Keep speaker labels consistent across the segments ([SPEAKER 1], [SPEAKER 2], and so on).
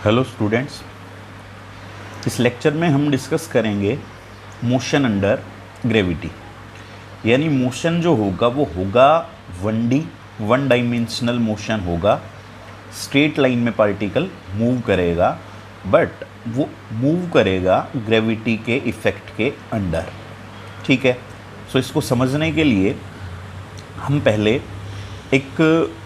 [SPEAKER 1] Hello students, इस lecture में हम डिस्कस करेंगे मोशन अंडर ग्रेविटी। यानी मोशन जो होगा वो होगा 1D वन डायमेंशनल मोशन होगा। स्ट्रेट लाइन में पार्टिकल मूव करेगा, बट वो मूव करेगा ग्रेविटी के इफ़ेक्ट के अंडर। ठीक है, सो इसको समझने के लिए हम पहले एक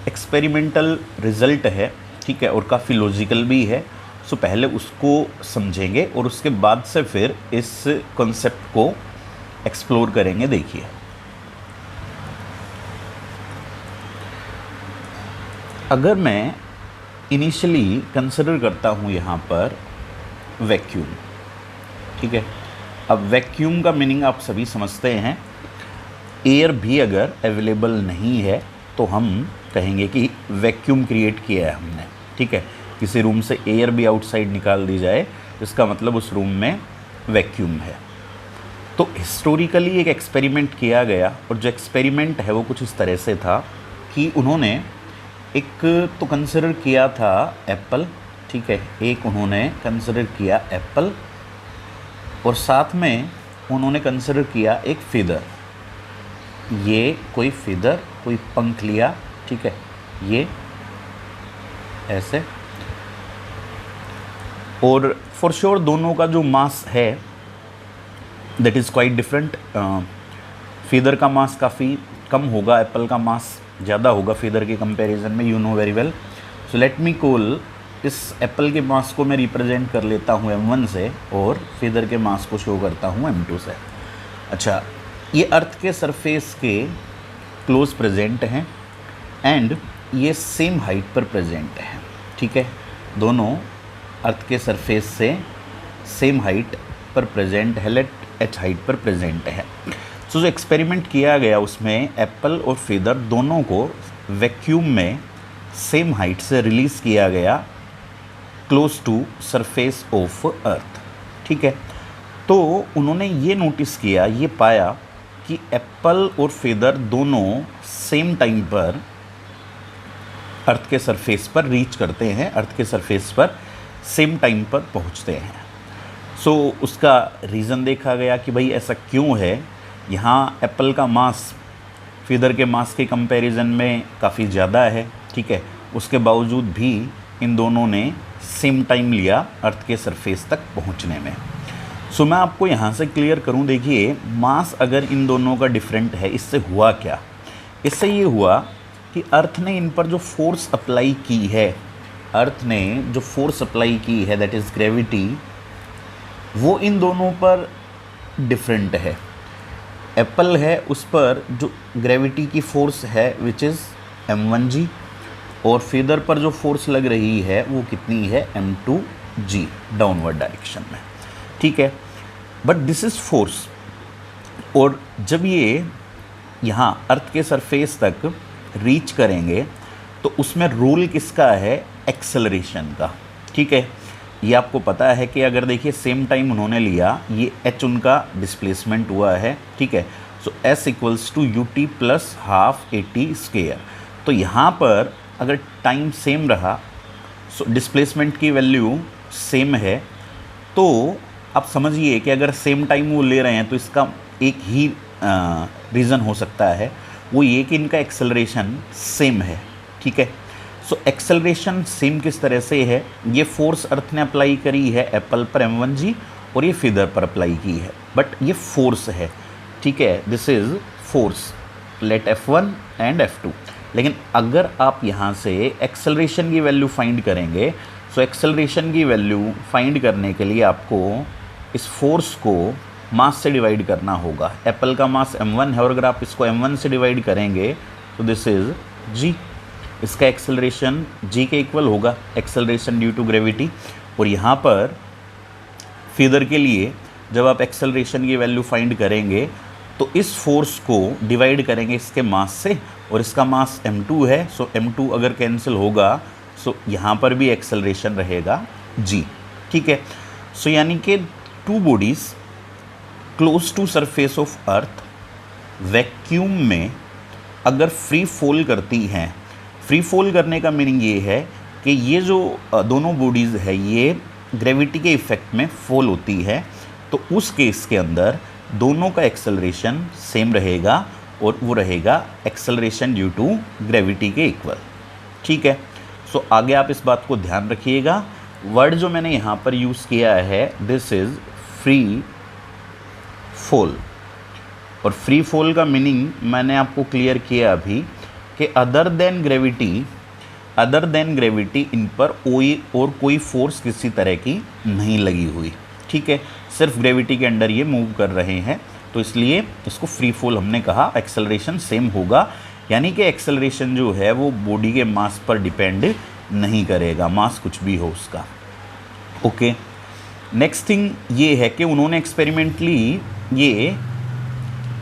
[SPEAKER 1] एक्सपेरिमेंटल रिज़ल्ट है, ठीक है, और काफ़ी लॉजिकल भी है। सो पहले उसको समझेंगे और उसके बाद से फिर इस कॉन्सेप्ट को एक्सप्लोर करेंगे। देखिए, अगर मैं इनिशियली कंसिडर करता हूँ यहाँ पर वैक्यूम, ठीक है। अब वैक्यूम का मीनिंग आप सभी समझते हैं। एयर भी अगर अवेलेबल नहीं है तो हम कहेंगे कि वैक्यूम क्रिएट किया है हमने, ठीक है। किसी रूम से एयर भी आउटसाइड निकाल दी जाए, इसका मतलब उस रूम में वैक्यूम है। तो हिस्टोरिकली एक एक्सपेरिमेंट किया गया, और जो एक्सपेरिमेंट है वो कुछ इस तरह से था कि उन्होंने एक तो कंसिडर किया था एप्पल, ठीक है, एक उन्होंने कंसिडर किया एप्पल, और साथ में उन्होंने कंसिडर किया एक फिदर। ये कोई फिदर, कोई पंख लिया, ठीक है, ये ऐसे, और फॉर श्योर दोनों का जो मास है that is quite different. Feather का मास काफ़ी कम होगा, एप्पल का मास ज़्यादा होगा फीदर के कंपैरिजन में, you know very well. So let me call इस एप्पल के मास को मैं रिप्रेजेंट कर लेता हूँ m1 से, और फीदर के मास को शो करता हूँ m2 से। अच्छा, ये अर्थ के सरफेस के क्लोज प्रेजेंट हैं एंड ये सेम हाइट पर प्रेजेंट हैं, ठीक है। दोनों अर्थ के सरफेस से सेम हाइट पर प्रेजेंट है, लेट h हाइट पर प्रेजेंट है। सो जो एक्सपेरिमेंट किया गया उसमें एप्पल और फीदर दोनों को वैक्यूम में सेम हाइट से रिलीज़ किया गया close to surface of earth, ठीक है। तो उन्होंने ये नोटिस किया, ये पाया कि एप्पल और फीदर दोनों सेम टाइम पर अर्थ के सरफेस पर रीच करते हैं, अर्थ के सरफेस पर सेम टाइम पर पहुंचते हैं। सो उसका रीज़न देखा गया कि भाई ऐसा क्यों है। यहाँ एप्पल का मास फीदर के मास के कंपैरिजन में काफ़ी ज़्यादा है, ठीक है, उसके बावजूद भी इन दोनों ने सेम टाइम लिया अर्थ के सरफेस तक पहुँचने में। सो मैं आपको यहाँ से क्लियर करूँ, देखिए, मास अगर इन दोनों का डिफरेंट है, इससे हुआ क्या? इससे ये हुआ कि अर्थ ने इन पर जो फोर्स अप्लाई की है, अर्थ ने जो फोर्स अप्लाई की है दैट इज़ ग्रेविटी, वो इन दोनों पर डिफरेंट है। एप्पल है, उस पर जो ग्रेविटी की फोर्स है विच इज़ m1g, और फीदर पर जो फोर्स लग रही है वो कितनी है, m2g, डाउनवर्ड डायरेक्शन में, ठीक है। बट दिस इज़ फोर्स, और जब ये यहाँ अर्थ के सरफेस तक रीच करेंगे तो उसमें रोल किसका है, एक्सेलरेशन का, ठीक है। ये आपको पता है कि अगर देखिए सेम टाइम उन्होंने लिया, ये h उनका डिस्प्लेसमेंट हुआ है, ठीक है। So s equals to ut plus half at square. तो यहाँ पर अगर टाइम सेम रहा, सो डिस्प्लेसमेंट की वैल्यू सेम है, तो आप समझिए कि अगर सेम टाइम वो ले रहे हैं तो इसका एक ही रीज़न हो सकता है, वो ये कि इनका एक्सेलरेशन सेम है, ठीक है। सो एक्सेलरेशन सेम किस तरह से है, ये फोर्स अर्थ ने अप्लाई करी है एप्पल पर m1g, और ये फीदर पर अप्लाई की है, बट ये फोर्स है, ठीक है, this is force, let f1 and f2। लेकिन अगर आप यहाँ से एक्सेलरेशन की वैल्यू फाइंड करेंगे, सो एक्सेलरेशन की वैल्यू फाइंड करने के लिए आपको इस फोर्स को मास से डिवाइड करना होगा। एप्पल का मास m1 है, और अगर आप इसको m1 से डिवाइड करेंगे तो दिस इज़ g, इसका एक्सेलरेशन g के इक्वल होगा, एक्सेलरेशन ड्यू टू ग्रेविटी। और यहाँ पर फीदर के लिए जब आप एक्सेलरेशन की वैल्यू फाइंड करेंगे तो इस फोर्स को डिवाइड करेंगे इसके मास से, और इसका मास m2 है, सो m2 अगर कैंसिल होगा, सो यहाँ पर भी एक्सेलरेशन रहेगा g, ठीक है। सो यानी कि two bodies close to surface of earth vacuum में अगर फ्री फॉल करती हैं, फ्री फॉल करने का मीनिंग ये है कि ये जो दोनों बॉडीज़ है ये ग्रेविटी के इफ़ेक्ट में फॉल होती है, तो उस केस के अंदर दोनों का एक्सेलरेशन सेम रहेगा और वो रहेगा एक्सेलरेशन ड्यू टू ग्रेविटी के इक्वल। ठीक है, सो आगे आप इस बात को ध्यान रखिएगा। वर्ड जो मैंने यहाँ पर यूज़ किया है, दिस इज़ फ्री फॉल, और फ्री फॉल का मीनिंग मैंने आपको क्लियर किया अभी कि अदर देन ग्रेविटी इन पर कोई फोर्स किसी तरह की नहीं लगी हुई। ठीक है, सिर्फ ग्रेविटी के अंडर ये मूव कर रहे हैं, तो इसलिए इसको फ्री फॉल हमने कहा। एक्सेलरेशन सेम होगा, यानी कि एक्सेलरेशन जो है वो बॉडी के मास पर डिपेंड नहीं करेगा, मास कुछ भी हो उसका। ओके, नेक्स्ट थिंग ये है कि उन्होंने एक्सपेरिमेंटली ये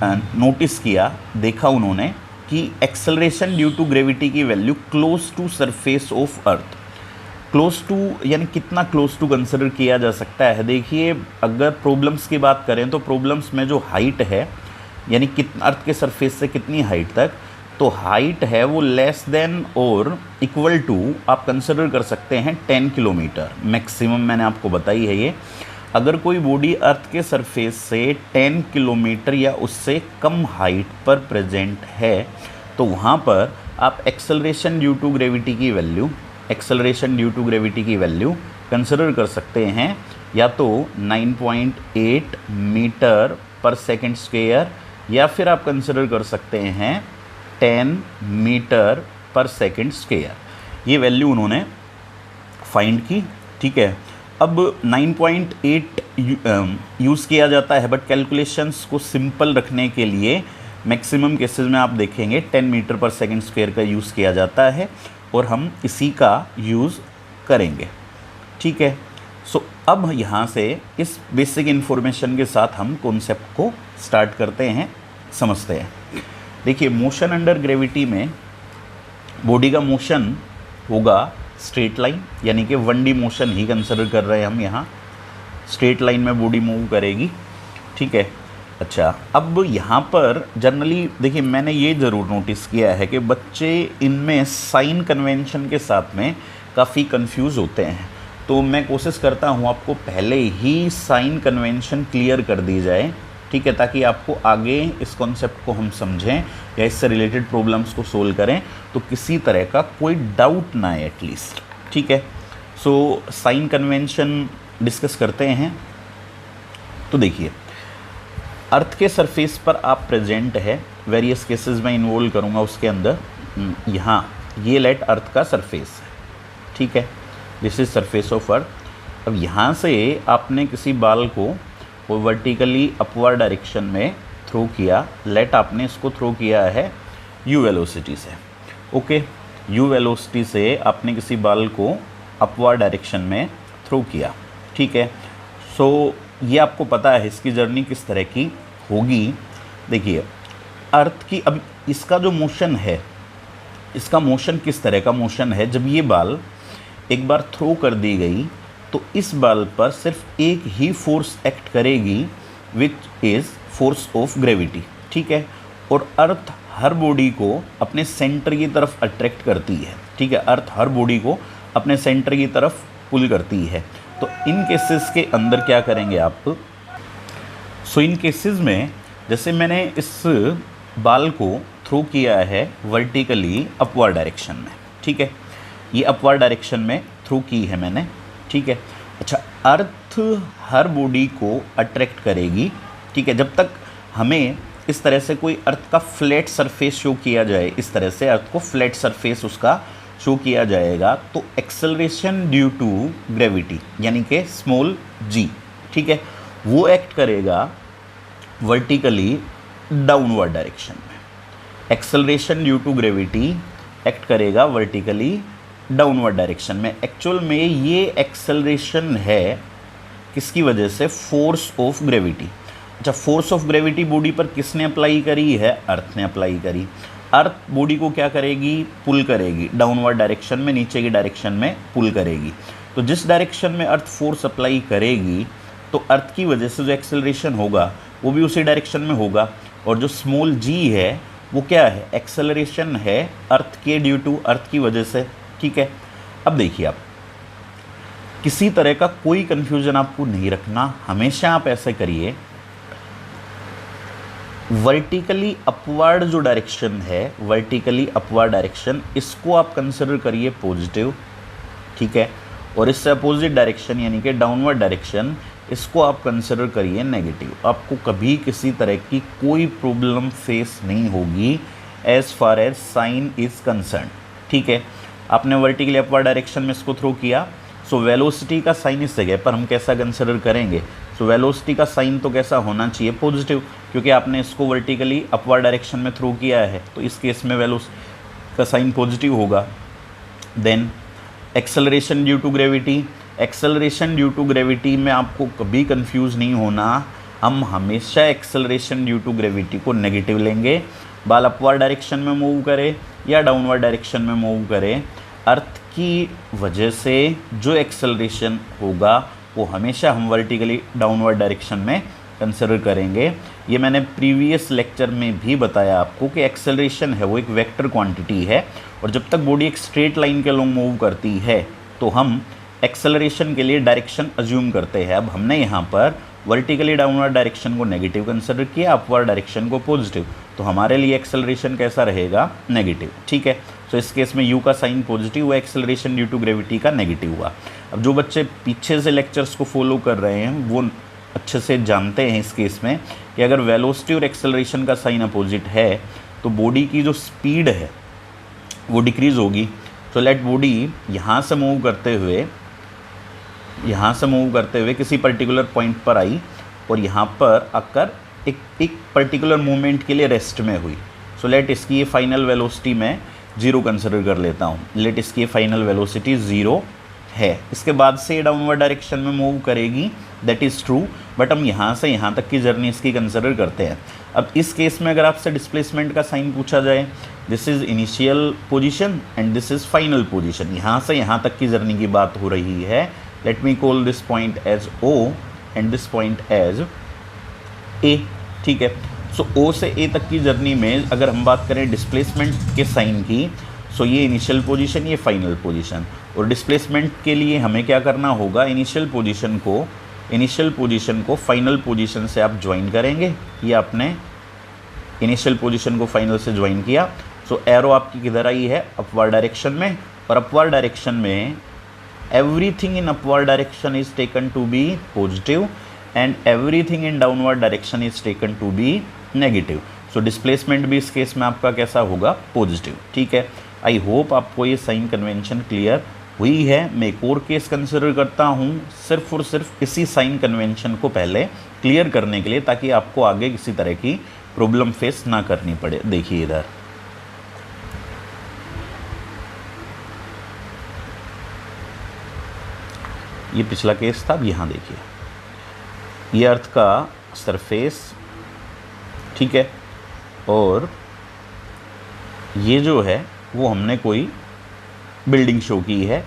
[SPEAKER 1] नोटिस किया, देखा उन्होंने कि एक्सेलरेशन ड्यू टू ग्रेविटी की value close to surface of earth. Close to यानी कितना क्लोज टू कंसिडर किया जा सकता है। देखिए, अगर प्रॉब्लम्स की बात करें तो प्रॉब्लम्स में जो हाइट है, यानी कितना अर्थ के सरफेस से कितनी हाइट तक, तो हाइट है वो लेस देन और इक्वल टू आप कंसिडर कर सकते हैं 10 किलोमीटर मैक्सिमम, मैंने आपको बताई है ये। अगर कोई बॉडी अर्थ के सरफेस से 10 किलोमीटर या उससे कम हाइट पर प्रेजेंट है, तो वहाँ पर आप एक्सेलरेशन ड्यू टू ग्रेविटी की वैल्यू कंसिडर कर सकते हैं, या तो 9.8 मीटर पर सेकेंड स्क्वायर, या फिर आप कंसिडर कर सकते हैं 10 मीटर पर सेकेंड स्क्वायर। ये वैल्यू उन्होंने फाइंड की। ठीक है, अब 9.8 यूज़ किया जाता है, बट कैलकुलेशंस को सिंपल रखने के लिए मैक्सिमम केसेस में आप देखेंगे 10 मीटर पर सेकेंड स्क्वायर का यूज़ किया जाता है, और हम इसी का यूज़ करेंगे। ठीक है, सो अब यहाँ से इस बेसिक इन्फॉर्मेशन के साथ हम कॉन्सेप्ट को स्टार्ट करते हैं, समझते हैं। देखिए, मोशन अंडर ग्रेविटी में बॉडी का मोशन होगा स्ट्रेट लाइन, यानी कि 1D मोशन ही कंसिडर कर रहे हैं हम यहाँ। स्ट्रेट लाइन में बॉडी मूव करेगी। ठीक है, अच्छा, अब यहाँ पर जनरली देखिए, मैंने ये ज़रूर नोटिस किया है कि बच्चे इनमें साइन कन्वेंशन के साथ में काफ़ी कंफ्यूज होते हैं, तो मैं कोशिश करता हूँ आपको पहले ही साइन कन्वेंशन क्लियर कर दी जाए। ठीक है, ताकि आपको आगे इस कॉन्सेप्ट को हम समझें या इससे रिलेटेड प्रॉब्लम्स को सोल्व करें तो किसी तरह का कोई डाउट ना आए एटलीस्ट। ठीक है, सो साइन कन्वेंशन डिस्कस करते हैं। तो देखिए, अर्थ के सरफेस पर आप प्रेजेंट है, वेरियस केसेस में इन्वॉल्व करूँगा उसके अंदर। यहाँ ये लेट अर्थ का सरफेस है। ठीक है, दिस इज सरफेस ऑफ अर्थ। अब यहाँ से आपने किसी बाल को वो वर्टिकली अपवर्ड डायरेक्शन में थ्रो किया, लेट आपने इसको थ्रो किया है यू वेलोसिटी से। ओके, यू वेलोसिटी से आपने किसी बाल को अपवर्ड डायरेक्शन में थ्रो किया। ठीक है, सो ये आपको पता है इसकी जर्नी किस तरह की होगी। देखिए, अर्थ की अब इसका जो मोशन है, इसका मोशन किस तरह का मोशन है, जब ये बाल एक बार थ्रो कर दी गई तो इस बाल पर सिर्फ एक ही फोर्स एक्ट करेगी, which is force of gravity. ठीक है, और अर्थ हर बॉडी को अपने सेंटर की तरफ अट्रैक्ट करती है। ठीक है, अर्थ हर बॉडी को अपने सेंटर की तरफ पुल करती है। तो इन केसेस के अंदर क्या करेंगे आप, सो इन केसेस में जैसे मैंने इस बाल को थ्रो किया है वर्टिकली अपवर्ड डायरेक्शन में। ठीक है, ये अपवर्ड डायरेक्शन में थ्रो की है मैंने। ठीक है, अच्छा, अर्थ हर बॉडी को अट्रैक्ट करेगी। ठीक है, जब तक हमें इस तरह से कोई अर्थ का फ्लैट सरफेस शो किया जाए, इस तरह से अर्थ को फ्लैट सरफेस उसका शो किया जाएगा, तो एक्सेलरेशन ड्यू टू ग्रेविटी यानी कि स्मॉल g, ठीक है, वो एक्ट करेगा वर्टिकली डाउनवर्ड डायरेक्शन में। Acceleration due to gravity act करेगा वर्टिकली डाउनवर्ड डायरेक्शन में। एक्चुअल में ये एक्सेलरेशन है किसकी वजह से, फोर्स ऑफ ग्रेविटी। अच्छा, फोर्स ऑफ ग्रेविटी बॉडी पर किसने अप्लाई करी है, अर्थ ने अप्लाई करी। अर्थ बॉडी को क्या करेगी, पुल करेगी डाउनवर्ड डायरेक्शन में, नीचे की डायरेक्शन में पुल करेगी। तो जिस डायरेक्शन में अर्थ फोर्स अप्लाई करेगी तो अर्थ की वजह से जो एक्सेलरेशन होगा वो भी उसी डायरेक्शन में होगा। और जो स्मॉल g है वो क्या है, एक्सेलरेशन है अर्थ के ड्यू टू अर्थ की वजह से। ठीक है, अब देखिए, आप किसी तरह का कोई कंफ्यूजन आपको नहीं रखना, हमेशा आप ऐसे करिए, वर्टिकली अपवर्ड जो डायरेक्शन है, वर्टिकली अपवर्ड डायरेक्शन, इसको आप कंसिडर करिए पॉजिटिव, ठीक है, और इससे अपोजिट डायरेक्शन यानी कि डाउनवर्ड डायरेक्शन, इसको आप कंसिडर करिए नेगेटिव। आपको कभी किसी तरह की कोई प्रॉब्लम फेस नहीं होगी as far as sign is concern, ठीक है। आपने वर्टिकली अपवर्ड डायरेक्शन में इसको थ्रो किया, सो वेलोसिटी का साइन इस जगह पर हम कैसा कंसिडर करेंगे, सो वेलोसिटी का साइन तो कैसा होना चाहिए, पॉजिटिव, क्योंकि आपने इसको वर्टिकली अपवर्ड डायरेक्शन में थ्रो किया है, तो इस केस में वेलोसिटी का साइन पॉजिटिव होगा। Then acceleration due to gravity, acceleration due to gravity में आपको कभी कंफ्यूज नहीं होना, हम हमेशा एक्सेलरेशन ड्यू टू ग्रेविटी को नेगेटिव लेंगे, बाल अपवर्ड डायरेक्शन में मूव करे या डाउनवर्ड डायरेक्शन में मूव करे, अर्थ की वजह से जो एक्सेलरेशन होगा वो हमेशा हम वर्टिकली डाउनवर्ड डायरेक्शन में कंसिडर करेंगे। ये मैंने प्रीवियस लेक्चर में भी बताया आपको कि एक्सेलरेशन है वो एक वेक्टर क्वांटिटी है, और जब तक बॉडी एक स्ट्रेट लाइन के अलोंग मूव करती है तो हम एक्सेलरेशन के लिए डायरेक्शन अज्यूम करते हैं। अब हमने यहाँ पर वर्टिकली डाउनवर्ड डायरेक्शन को नेगेटिव कंसिडर किया, अपवर्ड डायरेक्शन को पॉजिटिव, तो हमारे लिए एक्सेलरेशन कैसा रहेगा, नेगेटिव, ठीक है। तो इस केस में यू का साइन पॉजिटिव हुआ, एक्सेलरेशन ड्यू टू ग्रेविटी का नेगेटिव हुआ। अब जो बच्चे पीछे से लेक्चर्स को फॉलो कर रहे हैं वो अच्छे से जानते हैं इस केस में कि अगर वेलोसिटी और एक्सेलरेशन का साइन अपोजिट है तो बॉडी की जो स्पीड है वो डिक्रीज़ होगी। तो लेट बॉडी यहाँ से मूव करते हुए किसी पर्टिकुलर पॉइंट पर आई और यहाँ पर आकर एक पर्टिकुलर मूवमेंट के लिए रेस्ट में हुई। सो लेट इसकी ये फाइनल वेलोसिटी मैं 0 कंसिडर कर लेता हूँ, लेट इसकी फाइनल वेलोसिटी 0 है। इसके बाद से डाउनवर्ड डायरेक्शन में मूव करेगी, दैट इज़ ट्रू, बट हम यहाँ से यहाँ तक की जर्नी इसकी कंसिडर करते हैं। अब इस केस में अगर आपसे डिस्प्लेसमेंट का साइन पूछा जाए, this is initial position and this is final position, यहाँ से यहाँ तक की जर्नी की बात हो रही है। Let me call this point as O and this point as A, ठीक है। सो O से A तक की जर्नी में अगर हम बात करें डिस्प्लेसमेंट के साइन की, सो ये इनिशियल पोजीशन, ये फाइनल पोजीशन, और डिस्प्लेसमेंट के लिए हमें क्या करना होगा, इनिशियल पोजीशन को फाइनल पोजीशन से आप ज्वाइन करेंगे। ये आपने इनिशियल पोजीशन को फाइनल से ज्वाइन किया, सो एरो आपकी किधर आई है, अपवर्ड डायरेक्शन में, और अपवर्ड डायरेक्शन में everything in upward direction is taken to be positive and everything in downward direction is taken to be negative. So displacement भी इस केस में आपका कैसा होगा, पॉजिटिव, ठीक है। आई होप आपको ये साइन कन्वेंशन क्लियर हुई है। मैं एक और केस कंसिडर करता हूँ सिर्फ और सिर्फ इसी साइन कन्वेंशन को पहले क्लियर करने के लिए, ताकि आपको आगे किसी तरह की प्रॉब्लम फेस ना करनी पड़े। देखिए इधर ये पिछला केस था, अब यहाँ देखिए ये अर्थ का सरफेस, ठीक है, और ये जो है वो हमने कोई बिल्डिंग शो की है,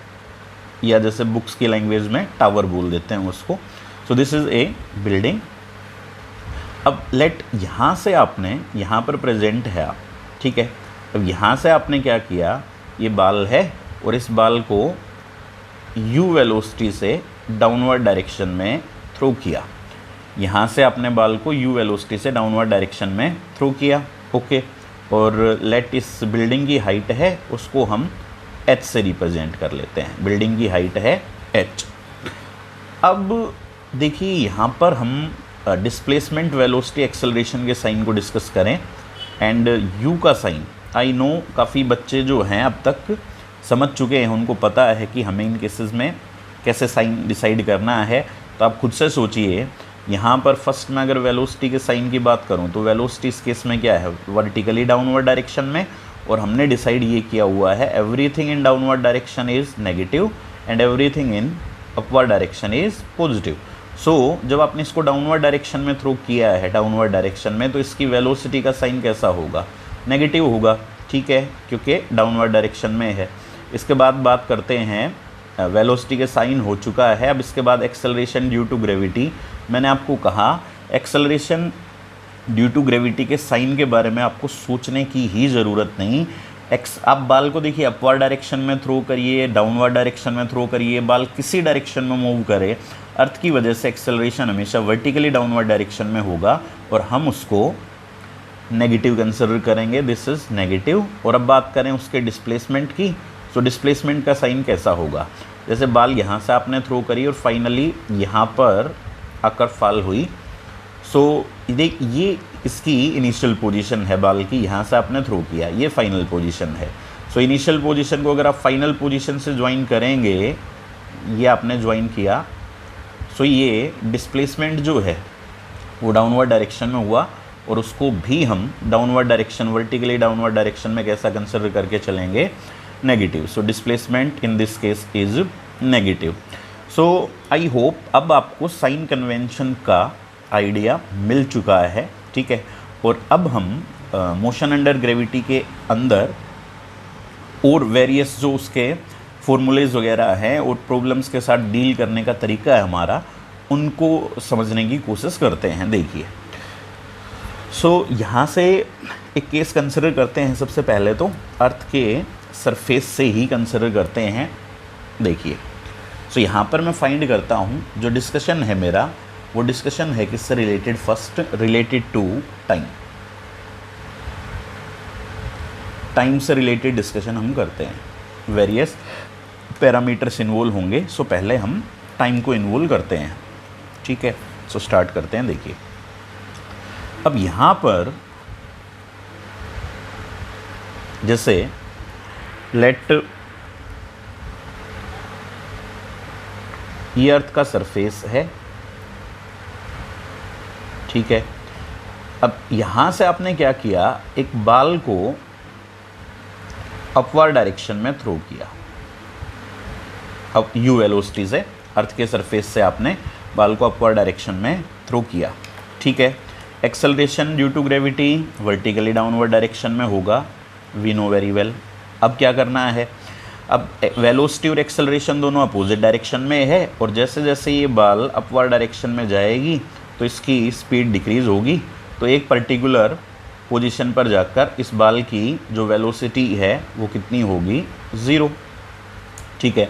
[SPEAKER 1] या जैसे बुक्स की लैंग्वेज में टावर बोल देते हैं उसको। सो दिस इज़ ए बिल्डिंग। अब लेट यहाँ से आपने यहाँ पर प्रेजेंट है आप, ठीक है। अब यहाँ से आपने क्या किया, ये बाल है और इस बाल को u वेलोसिटी से डाउनवर्ड डायरेक्शन में थ्रो किया। यहाँ से आपने बाल को u वेलोसिटी से डाउनवर्ड डायरेक्शन में थ्रो किया, ओके। और लेट इस बिल्डिंग की हाइट है उसको हम h से रिप्रेजेंट कर लेते हैं, बिल्डिंग की हाइट है h। अब देखिए यहाँ पर हम डिस्प्लेसमेंट वेलोसिटी एक्सेलरेशन के साइन को डिस्कस करें, एंड u का साइन, आई नो काफ़ी बच्चे जो हैं अब तक समझ चुके हैं, उनको पता है कि हमें इन केसेस में कैसे साइन डिसाइड करना है। तो आप खुद से सोचिए, यहाँ पर फर्स्ट में अगर वेलोसिटी के साइन की बात करूँ तो वेलोसिटी इस केस में क्या है, वर्टिकली डाउनवर्ड डायरेक्शन में, और हमने डिसाइड ये किया हुआ है everything in downward direction is negative and everything in upward direction is positive. So जब आपने इसको डाउनवर्ड डायरेक्शन में थ्रो किया है, डाउनवर्ड डायरेक्शन में, तो इसकी वेलोसिटी का साइन कैसा होगा, नेगेटिव होगा, ठीक है, क्योंकि डाउनवर्ड डायरेक्शन में है। इसके बाद बात करते हैं, वेलोसिटी के साइन हो चुका है। अब इसके बाद एक्सेलरेशन ड्यू टू ग्रेविटी। मैंने आपको कहा एक्सेलरेशन ड्यू टू ग्रेविटी के साइन के बारे में आपको सोचने की ही ज़रूरत नहीं, आप बाल को देखिए अपवर्ड डायरेक्शन में थ्रो करिए, डाउनवर्ड डायरेक्शन में थ्रो करिए, बाल किसी डायरेक्शन में मूव करे, अर्थ की वजह से एक्सेलरेशन हमेशा वर्टिकली डाउनवर्ड डायरेक्शन में होगा और हम उसको नेगेटिव कंसिडर करेंगे, दिस इज नेगेटिव। और अब बात करें उसके डिस्प्लेसमेंट की, तो डिस्प्लेसमेंट का साइन कैसा होगा, जैसे बाल यहाँ से आपने थ्रो करी और फाइनली यहाँ पर आकर फॉल हुई, सो ये इसकी इनिशियल पोजीशन है बाल की, यहाँ से आपने थ्रो किया, ये फाइनल पोजीशन है। सो इनिशियल पोजीशन को अगर आप फाइनल पोजीशन से ज्वाइन करेंगे, ये आपने ज्वाइन किया, सो ये डिस्प्लेसमेंट जो है वो डाउनवर्ड डायरेक्शन में हुआ और उसको भी हम downward direction, vertically downward direction में कैसा कंसिडर करके चलेंगे, negative. So displacement in this case is negative. So I hope अब आपको साइन कन्वेंशन का आइडिया मिल चुका है, ठीक है। और अब हम मोशन अंडर ग्रेविटी के अंदर और वेरियस जो उसके फॉर्मूलेज वगैरह हैं और प्रॉब्लम्स के साथ डील करने का तरीका है हमारा, उनको समझने की कोशिश करते हैं। देखिए, सो यहाँ से एक केस कंसिडर करते हैं। सबसे पहले तो अर्थ के सरफेस से ही कंसिडर करते हैं। देखिए, सो यहाँ पर मैं फाइंड करता हूँ, जो डिस्कशन है मेरा वो डिस्कशन है किससे related, first related to time, time से रिलेटेड डिस्कशन हम करते हैं। वेरियस पैरामीटर्स इन्वॉल्व होंगे, सो पहले हम टाइम को इन्वॉल्व करते हैं, ठीक है। सो स्टार्ट करते हैं। देखिए, अब यहाँ पर जैसे लेट ये अर्थ का सरफेस है, ठीक है। अब यहाँ से आपने क्या किया, एक बाल को अपवर्ड डायरेक्शन में थ्रो किया, अब यू वेलोसिटी से अर्थ के सरफेस से आपने बाल को अपवर्ड डायरेक्शन में थ्रो किया, ठीक है। Acceleration due to gravity vertically downward direction में होगा, वी नो वेरी वेल। अब क्या करना है, अब वेलोसिटी और एक्सेलरेशन दोनों अपोजिट डायरेक्शन में है और जैसे जैसे ये बाल अपवर्ड डायरेक्शन में जाएगी तो इसकी स्पीड डिक्रीज़ होगी, तो एक पर्टिकुलर पोजीशन पर जाकर इस बाल की जो वेलोसिटी है वो कितनी होगी, 0, ठीक है।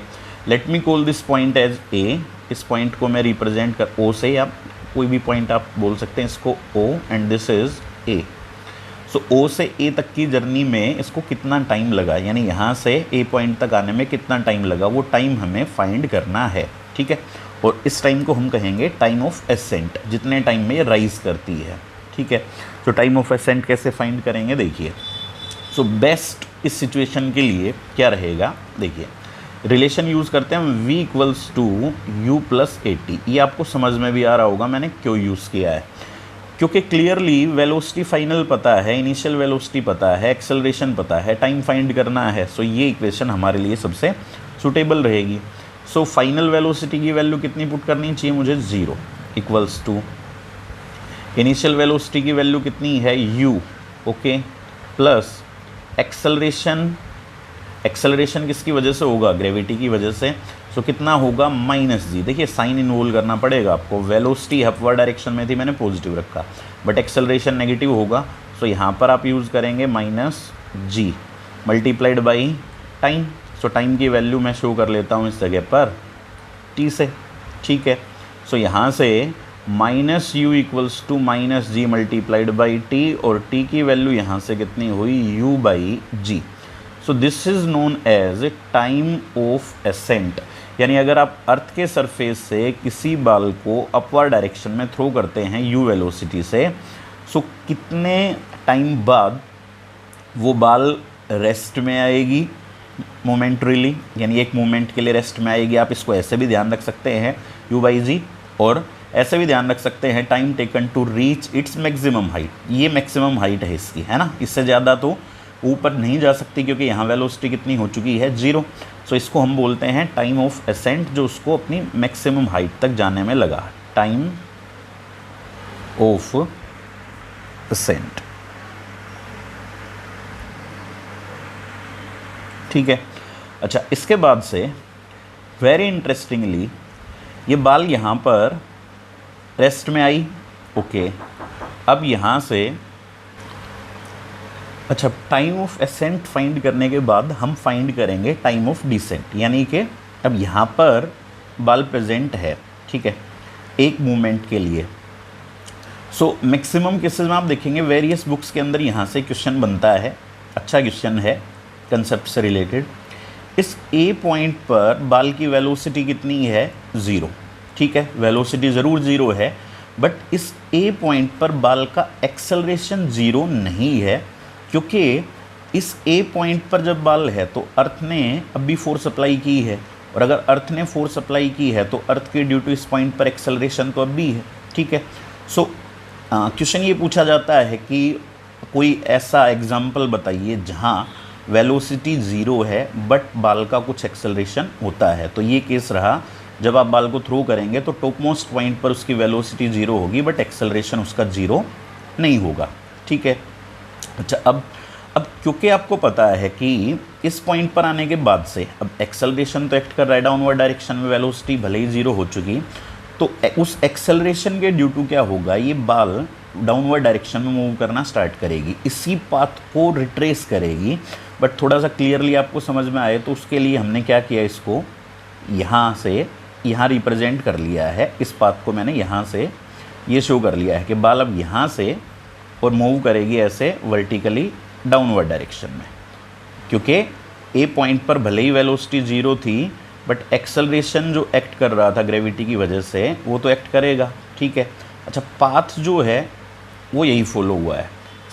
[SPEAKER 1] Let me call this point as A, इस पॉइंट को मैं रिप्रेजेंट कर ओ से, या कोई भी पॉइंट आप बोल सकते हैं इसको ओ, एंड दिस इज ए। सो ओ से ए तक की जर्नी में इसको कितना टाइम लगा, यानी यहाँ से ए पॉइंट तक आने में कितना टाइम लगा, वो टाइम हमें फाइंड करना है, ठीक है। और इस टाइम को हम कहेंगे टाइम ऑफ एसेंट, जितने टाइम में ये राइज करती है, ठीक है। तो टाइम ऑफ एसेंट कैसे फाइंड करेंगे, देखिए। सो बेस्ट इस सिचुएशन के लिए क्या रहेगा, देखिए रिलेशन यूज़ करते हैं v equals to u plus a t. ये आपको समझ में भी आ रहा होगा मैंने क्यों यूज़ किया है, क्योंकि क्लियरली वेलोसिटी फाइनल पता है, इनिशियल वेलोसिटी पता है, एक्सेलरेशन पता है, टाइम फाइंड करना है। सो ये इक्वेशन हमारे लिए सबसे सूटेबल रहेगी। सो फाइनल वेलोसिटी की वैल्यू कितनी पुट करनी चाहिए मुझे, 0 इक्वल्स टू इनिशियल वेलोसिटी की वैल्यू कितनी है, u, okay, plus acceleration, acceleration किसकी वजह से होगा, ग्रेविटी की वजह से। सो कितना होगा, -g। देखिए साइन इन्वॉल्व करना पड़ेगा आपको, वेलोसिटी अपवर्ड डायरेक्शन में थी, मैंने पॉजिटिव रखा, बट एक्सेलरेशन नेगेटिव होगा। सो यहाँ पर आप यूज़ करेंगे -g multiplied by time. So time की वैल्यू मैं शो कर लेता हूँ इस जगह पर t से, ठीक है। सो यहाँ से -u equals to -g multiplied by t, और t की वैल्यू यहाँ से कितनी हुई, u by g। So this is known as time of ascent, यानी अगर आप अर्थ के सरफेस से किसी बाल को अपवर्ड डायरेक्शन में थ्रो करते हैं u वेलोसिटी से, सो कितने टाइम बाद वो बाल रेस्ट में आएगी मोमेंटरीली, यानी एक मोमेंट के लिए रेस्ट में आएगी। आप इसको ऐसे भी ध्यान रख सकते हैं u बाई जी, और ऐसे भी ध्यान रख सकते हैं time taken to reach its maximum height. ये मैक्सिमम हाइट है इसकी, है ना, इससे ज़्यादा तो ऊपर नहीं जा सकती क्योंकि यहाँ वेलोसिटी कितनी हो चुकी है, 0। सो इसको हम बोलते हैं टाइम ऑफ एसेंट, जो उसको अपनी मैक्सिमम हाइट तक जाने में लगा, टाइम ऑफ एसेंट, ठीक है। अच्छा, इसके बाद से वेरी इंटरेस्टिंगली ये बाल यहाँ पर रेस्ट में आई, ओके। अब यहाँ से अच्छा, टाइम ऑफ असेंट फाइंड करने के बाद हम फाइंड करेंगे टाइम ऑफ डिसेंट, यानी कि अब यहाँ पर बाल प्रेजेंट है, ठीक है, एक मूवमेंट के लिए। सो मैक्सिमम केसेस में आप देखेंगे वेरियस बुक्स के अंदर यहाँ से क्वेश्चन बनता है, अच्छा क्वेश्चन है कंसेप्ट से रिलेटेड। इस ए पॉइंट पर बाल की वेलोसिटी कितनी है? 0, ठीक है, वेलोसिटी ज़रूर 0 है, बट इस ए पॉइंट पर बाल का एक्सेलरेशन 0 नहीं है, क्योंकि इस ए पॉइंट पर जब बाल है तो अर्थ ने अभी फोर्स अप्लाई की है, और अगर अर्थ ने फोर्स अप्लाई की है तो अर्थ के ड्यू टू इस पॉइंट पर एक्सेलरेशन तो अभी है, ठीक है। सो क्वेश्चन ये पूछा जाता है कि कोई ऐसा एग्जाम्पल बताइए जहाँ वेलोसिटी 0 है बट बाल का कुछ एक्सेलरेशन होता है। तो ये केस रहा, जब आप बाल को थ्रो करेंगे तो टॉप मोस्ट पॉइंट पर उसकी वेलोसिटी 0 होगी बट एक्सेलरेशन उसका 0 नहीं होगा, ठीक है। अच्छा, अब क्योंकि आपको पता है कि इस पॉइंट पर आने के बाद से अब एक्सेलरेशन तो एक्ट कर रहा है डाउनवर्ड डायरेक्शन में, वेलोसिटी भले ही 0 हो चुकी, तो उस एक्सेलरेशन के ड्यू टू क्या होगा, ये बाल डाउनवर्ड डायरेक्शन में मूव करना स्टार्ट करेगी, इसी पाथ को रिट्रेस करेगी। बट थोड़ा सा क्लियरली आपको समझ में आए तो उसके लिए हमने क्या किया, इसको यहाँ से यहाँ रिप्रेजेंट कर लिया है, इस पाथ को मैंने यहाँ से ये शो कर लिया है कि बाल अब यहाँ से और मूव करेगी ऐसे वर्टिकली डाउनवर्ड डायरेक्शन में, क्योंकि ए पॉइंट पर भले ही वेलोसिटी 0 थी बट एक्सेलरेशन जो एक्ट कर रहा था ग्रेविटी की वजह से वो तो एक्ट करेगा, ठीक है। अच्छा, पाथ जो है वो यही फॉलो हुआ है,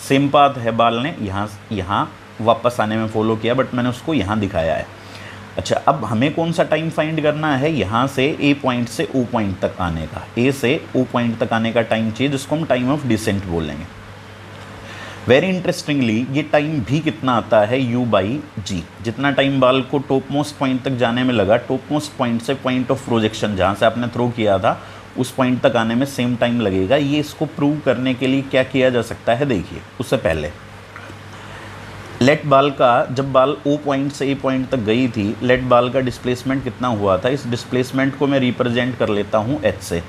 [SPEAKER 1] सेम पाथ है, बाल ने यहाँ वापस आने में फॉलो किया, बट मैंने उसको यहाँ दिखाया है। अच्छा, अब हमें कौन सा टाइम फाइंड करना है, यहाँ से ए पॉइंट से ओ पॉइंट तक आने का, ए से ओ पॉइंट तक आने का टाइम चाहिए, जिसको हम टाइम ऑफ डिसेंट बोलेंगे। वेरी इंटरेस्टिंगली ये टाइम भी कितना आता है, u/g, जितना टाइम बाल को टॉप मोस्ट पॉइंट तक जाने में लगा, टॉप मोस्ट पॉइंट से पॉइंट ऑफ प्रोजेक्शन जहाँ से आपने थ्रो किया था उस पॉइंट तक आने में सेम टाइम लगेगा। ये इसको प्रूव करने के लिए क्या किया जा सकता है, देखिए, उससे पहले लेट बाल का, जब बाल ओ पॉइंट से ए पॉइंट तक गई थी, लेट बाल का डिस्प्लेसमेंट कितना हुआ था, इस डिस्प्लेसमेंट को मैं रिप्रेजेंट कर लेता हूँ h से।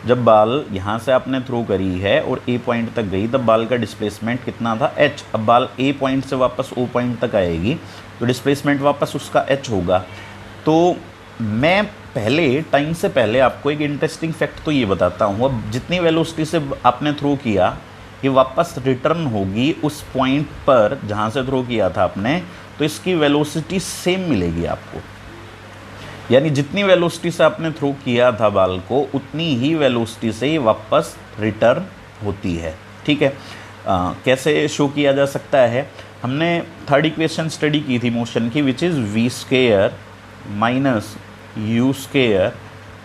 [SPEAKER 1] जब बाल यहाँ से आपने थ्रो करी है और ए पॉइंट तक गई तब बाल का डिस्प्लेसमेंट कितना था, h। अब बाल ए पॉइंट से वापस ओ पॉइंट तक आएगी तो डिस्प्लेसमेंट वापस उसका h होगा। तो मैं पहले टाइम से पहले आपको एक इंटरेस्टिंग फैक्ट तो ये बताता हूँ, अब जितनी वेलोसिटी से आपने थ्रो किया ये वापस रिटर्न होगी उस पॉइंट पर जहाँ से थ्रो किया था आपने, तो इसकी वेलोसिटी सेम मिलेगी आपको, यानी जितनी वेलोसिटी से आपने थ्रो किया था बाल को उतनी ही वेलोसिटी से ये वापस रिटर्न होती है, ठीक है। कैसे शो किया जा सकता है, हमने थर्ड इक्वेशन स्टडी की थी मोशन की, which is v² minus u²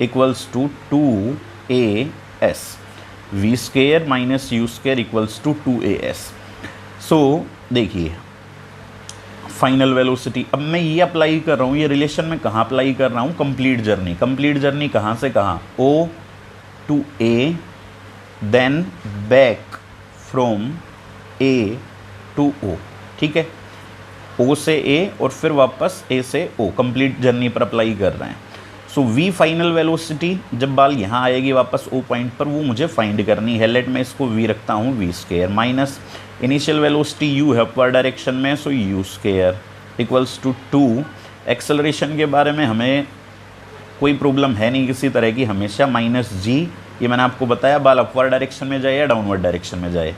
[SPEAKER 1] equals to 2as, v² minus u² equals to 2as। So देखिए फाइनल वेलोसिटी, अब मैं ये अप्लाई कर रहा हूँ, ये रिलेशन में कहाँ अप्लाई कर रहा हूँ, कंप्लीट जर्नी कहाँ से कहाँ, O to A then back from A to O, ठीक है, O से A और फिर वापस A से O, कंप्लीट जर्नी पर अप्लाई कर रहे हैं। सो V फाइनल वेलोसिटी जब बाल यहाँ आएगी वापस O पॉइंट पर, वो मुझे फाइंड करनी है। लेट मैं इसको V रखता हूँ v² minus initial velocity u है अपवर्ड डायरेक्शन में, सो u² इक्वल्स टू 2। एक्सेलरेशन के बारे में हमें कोई प्रॉब्लम है नहीं किसी तरह की, हमेशा -g, ये मैंने आपको बताया, बाल अपवर्ड डायरेक्शन में जाए या डाउनवर्ड डायरेक्शन में जाए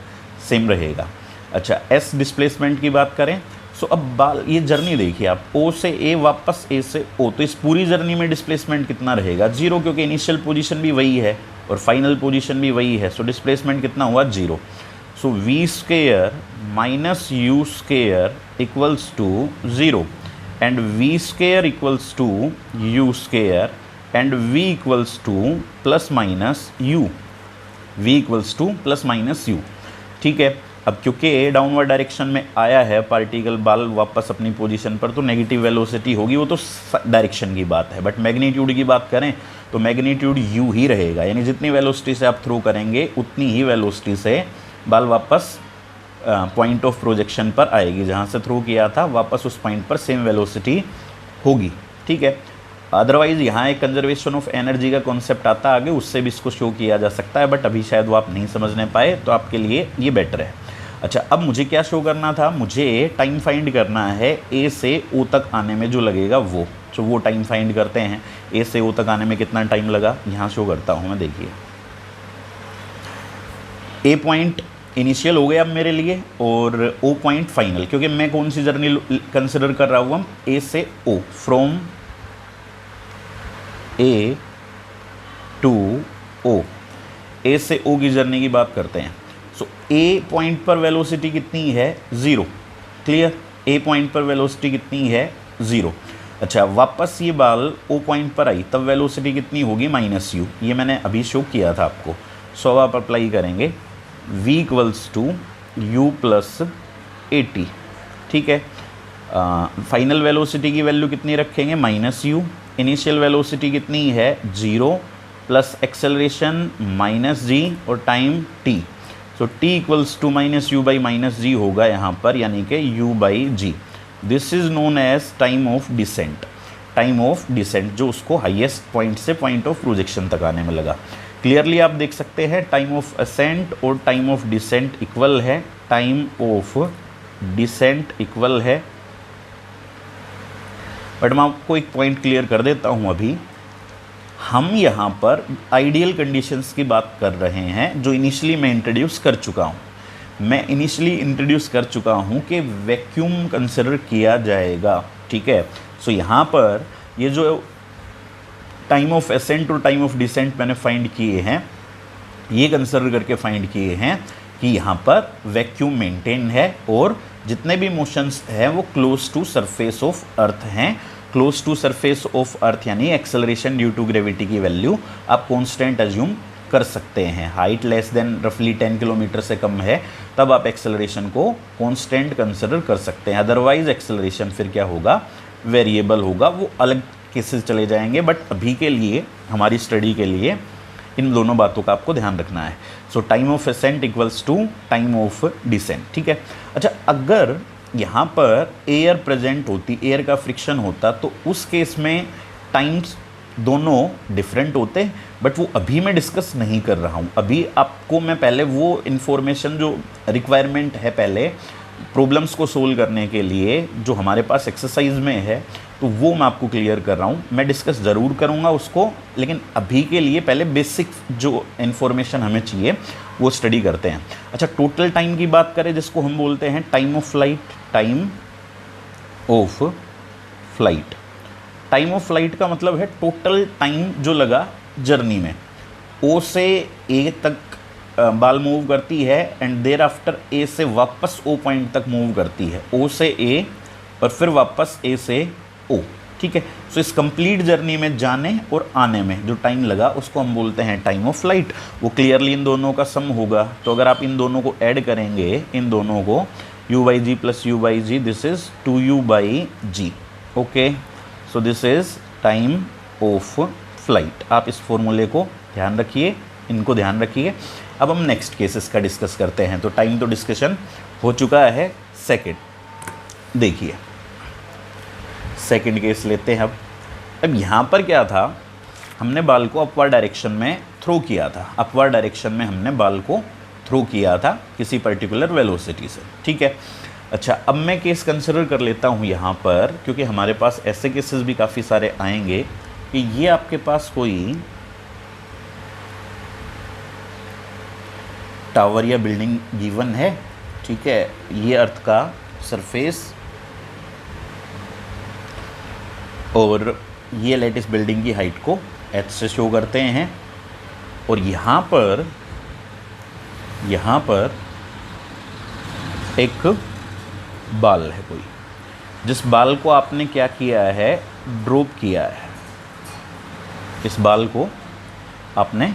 [SPEAKER 1] सेम रहेगा। अच्छा, s डिस्प्लेसमेंट की बात करें, सो अब बाल ये जर्नी देखिए आप, O से A वापस A से O, तो इस पूरी जर्नी में डिस्प्लेसमेंट कितना रहेगा, 0, क्योंकि इनिशियल पोजीशन भी वही है और फाइनल पोजीशन भी वही है, सो डिस्प्लेसमेंट कितना हुआ, 0। So v² minus u² equals to 0 and v² equals to u² and v equals to plus minus u, v equals to plus minus u, ठीक है। अब क्योंकि ए डाउनवर्ड डायरेक्शन में आया है पार्टिकल, बाल वापस अपनी पोजीशन पर, तो नेगेटिव वेलोसिटी होगी, वो तो डायरेक्शन की बात है। बट मैग्नीट्यूड की बात करें तो मैग्नीट्यूड u ही रहेगा, यानी जितनी वेलोसिटी से आप थ्रो करेंगे उतनी ही वेलोसिटी से बाल वापस पॉइंट ऑफ प्रोजेक्शन पर आएगी, जहाँ से थ्रो किया था वापस उस पॉइंट पर सेम वेलोसिटी होगी, ठीक है। अदरवाइज़ यहाँ एक कंजर्वेशन ऑफ एनर्जी का कॉन्सेप्ट आता आगे, उससे भी इसको शो किया जा सकता है, बट अभी शायद वो आप नहीं समझने पाए, तो आपके लिए ये बेटर है। अच्छा, अब मुझे क्या शो करना था, मुझे टाइम फाइंड करना है ए से ओ तक आने में जो लगेगा वो, तो वो टाइम फाइंड करते हैं। ए से ओ तक आने में कितना टाइम लगा, यहाँ शो करता हूँ मैं, देखिए ए पॉइंट इनिशियल हो गया अब मेरे लिए और ओ पॉइंट फाइनल, क्योंकि मैं कौन सी जर्नी कंसिडर कर रहा हूँ, हम ए से ओ, फ्रॉम ए टू ओ, ए से ओ की जर्नी की बात करते हैं। सो ए पॉइंट पर वेलोसिटी कितनी है, 0, क्लियर। ए पॉइंट पर वेलोसिटी कितनी है, 0। अच्छा, वापस ये बाल ओ पॉइंट पर आई तब वेलोसिटी कितनी होगी, -u, ये मैंने अभी शो किया था आपको। सो आप अप्लाई करेंगे v equals to u plus AT, ठीक है। फाइनल वेलोसिटी की वैल्यू कितनी रखेंगे, -u। इनिशियल वेलोसिटी कितनी है, 0 प्लस एक्सेलरेशन -g और time t। So t equals to -u by -g होगा यहाँ पर, यानी कि u by g। This is known as time of descent, time of descent जो उसको हाईएस्ट पॉइंट से पॉइंट ऑफ प्रोजेक्शन तक आने में लगा। क्लियरली आप देख सकते हैं टाइम ऑफ असेंट और टाइम ऑफ डिसेंट इक्वल है, टाइम ऑफ डिसेंट इक्वल है। बट मैं आपको एक पॉइंट क्लियर कर देता हूं, अभी हम यहाँ पर आइडियल कंडीशंस की बात कर रहे हैं जो इनिशियली मैं इंट्रोड्यूस कर चुका हूँ। मैं इनिशियली इंट्रोड्यूस कर चुका हूँ कि वैक्यूम कंसिडर किया जाएगा, ठीक है। सो यहाँ पर ये जो टाइम ऑफ असेंट और टाइम ऑफ डिसेंट मैंने फाइंड किए हैं, ये कंसिडर करके फाइंड किए हैं कि यहाँ पर वैक्यूम मेंटेन है और जितने भी मोशंस हैं वो close to surface of earth हैं। Close to surface of earth यानी एक्सेलरेशन ड्यू टू ग्रेविटी की वैल्यू आप कांस्टेंट अज्यूम कर सकते हैं। हाइट लेस देन रफली 10 किलोमीटर से कम है तब आप एक्सेलरेशन को कांस्टेंट कंसिडर कर सकते हैं, अदरवाइज एक्सेलरेशन फिर क्या होगा, वेरिएबल होगा, वो अलग केसेस चले जाएंगे। बट अभी के लिए, हमारी स्टडी के लिए इन दोनों बातों का आपको ध्यान रखना है। So time of ascent equals to time of descent, ठीक है। अच्छा, अगर यहाँ पर एयर प्रेजेंट होती, एयर का फ्रिक्शन होता, तो उस केस में टाइम्स दोनों डिफरेंट होते, बट वो अभी मैं डिस्कस नहीं कर रहा हूँ। अभी आपको मैं पहले वो इन्फॉर्मेशन जो रिक्वायरमेंट है पहले प्रॉब्लम्स को सोल्व करने के लिए जो हमारे पास एक्सरसाइज में है, तो वो मैं आपको क्लियर कर रहा हूँ। मैं डिस्कस ज़रूर करूँगा उसको, लेकिन अभी के लिए पहले बेसिक जो इन्फॉर्मेशन हमें चाहिए वो स्टडी करते हैं। अच्छा, टोटल टाइम की बात करें जिसको हम बोलते हैं time of flight, time of flight. Time of flight का मतलब है टोटल टाइम जो लगा जर्नी में। ओ से ए तक बाल मूव करती है एंड देर आफ्टर ए से वापस ओ पॉइंट तक मूव करती है, ओ से ए और फिर वापस ए से ओ, ठीक है। सो इस कंप्लीट जर्नी में जाने और आने में जो टाइम लगा उसको हम बोलते हैं टाइम ऑफ फ्लाइट। वो क्लियरली इन दोनों का सम होगा, तो अगर आप इन दोनों को ऐड करेंगे, इन दोनों को u by g plus u by g, this is 2u by g, okay. So this is time of flight. आप इस फॉर्मूले को ध्यान रखिए, इनको ध्यान रखिए। अब हम नेक्स्ट केसेस का डिस्कस करते हैं। तो टाइम तो डिस्कशन हो चुका है। सेकंड देखिए, सेकंड केस लेते हैं। अब यहाँ पर क्या था, हमने बाल को अपवर्ड डायरेक्शन में थ्रो किया था, अपवर्ड डायरेक्शन में हमने बाल को थ्रो किया था किसी पर्टिकुलर वेलोसिटी से, ठीक है। अच्छा, अब मैं केस कंसिडर कर लेता हूँ यहाँ पर, क्योंकि हमारे पास ऐसे केसेस भी काफ़ी सारे आएंगे कि ये आपके पास कोई टावर या बिल्डिंग गिवन है, ठीक है। ये अर्थ का सरफेस और ये लेटेस्ट बिल्डिंग की हाइट को h से शो करते हैं, और यहाँ पर एक बाल है कोई, जिस बाल को आपने क्या किया है, ड्रॉप किया है। इस बाल को आपने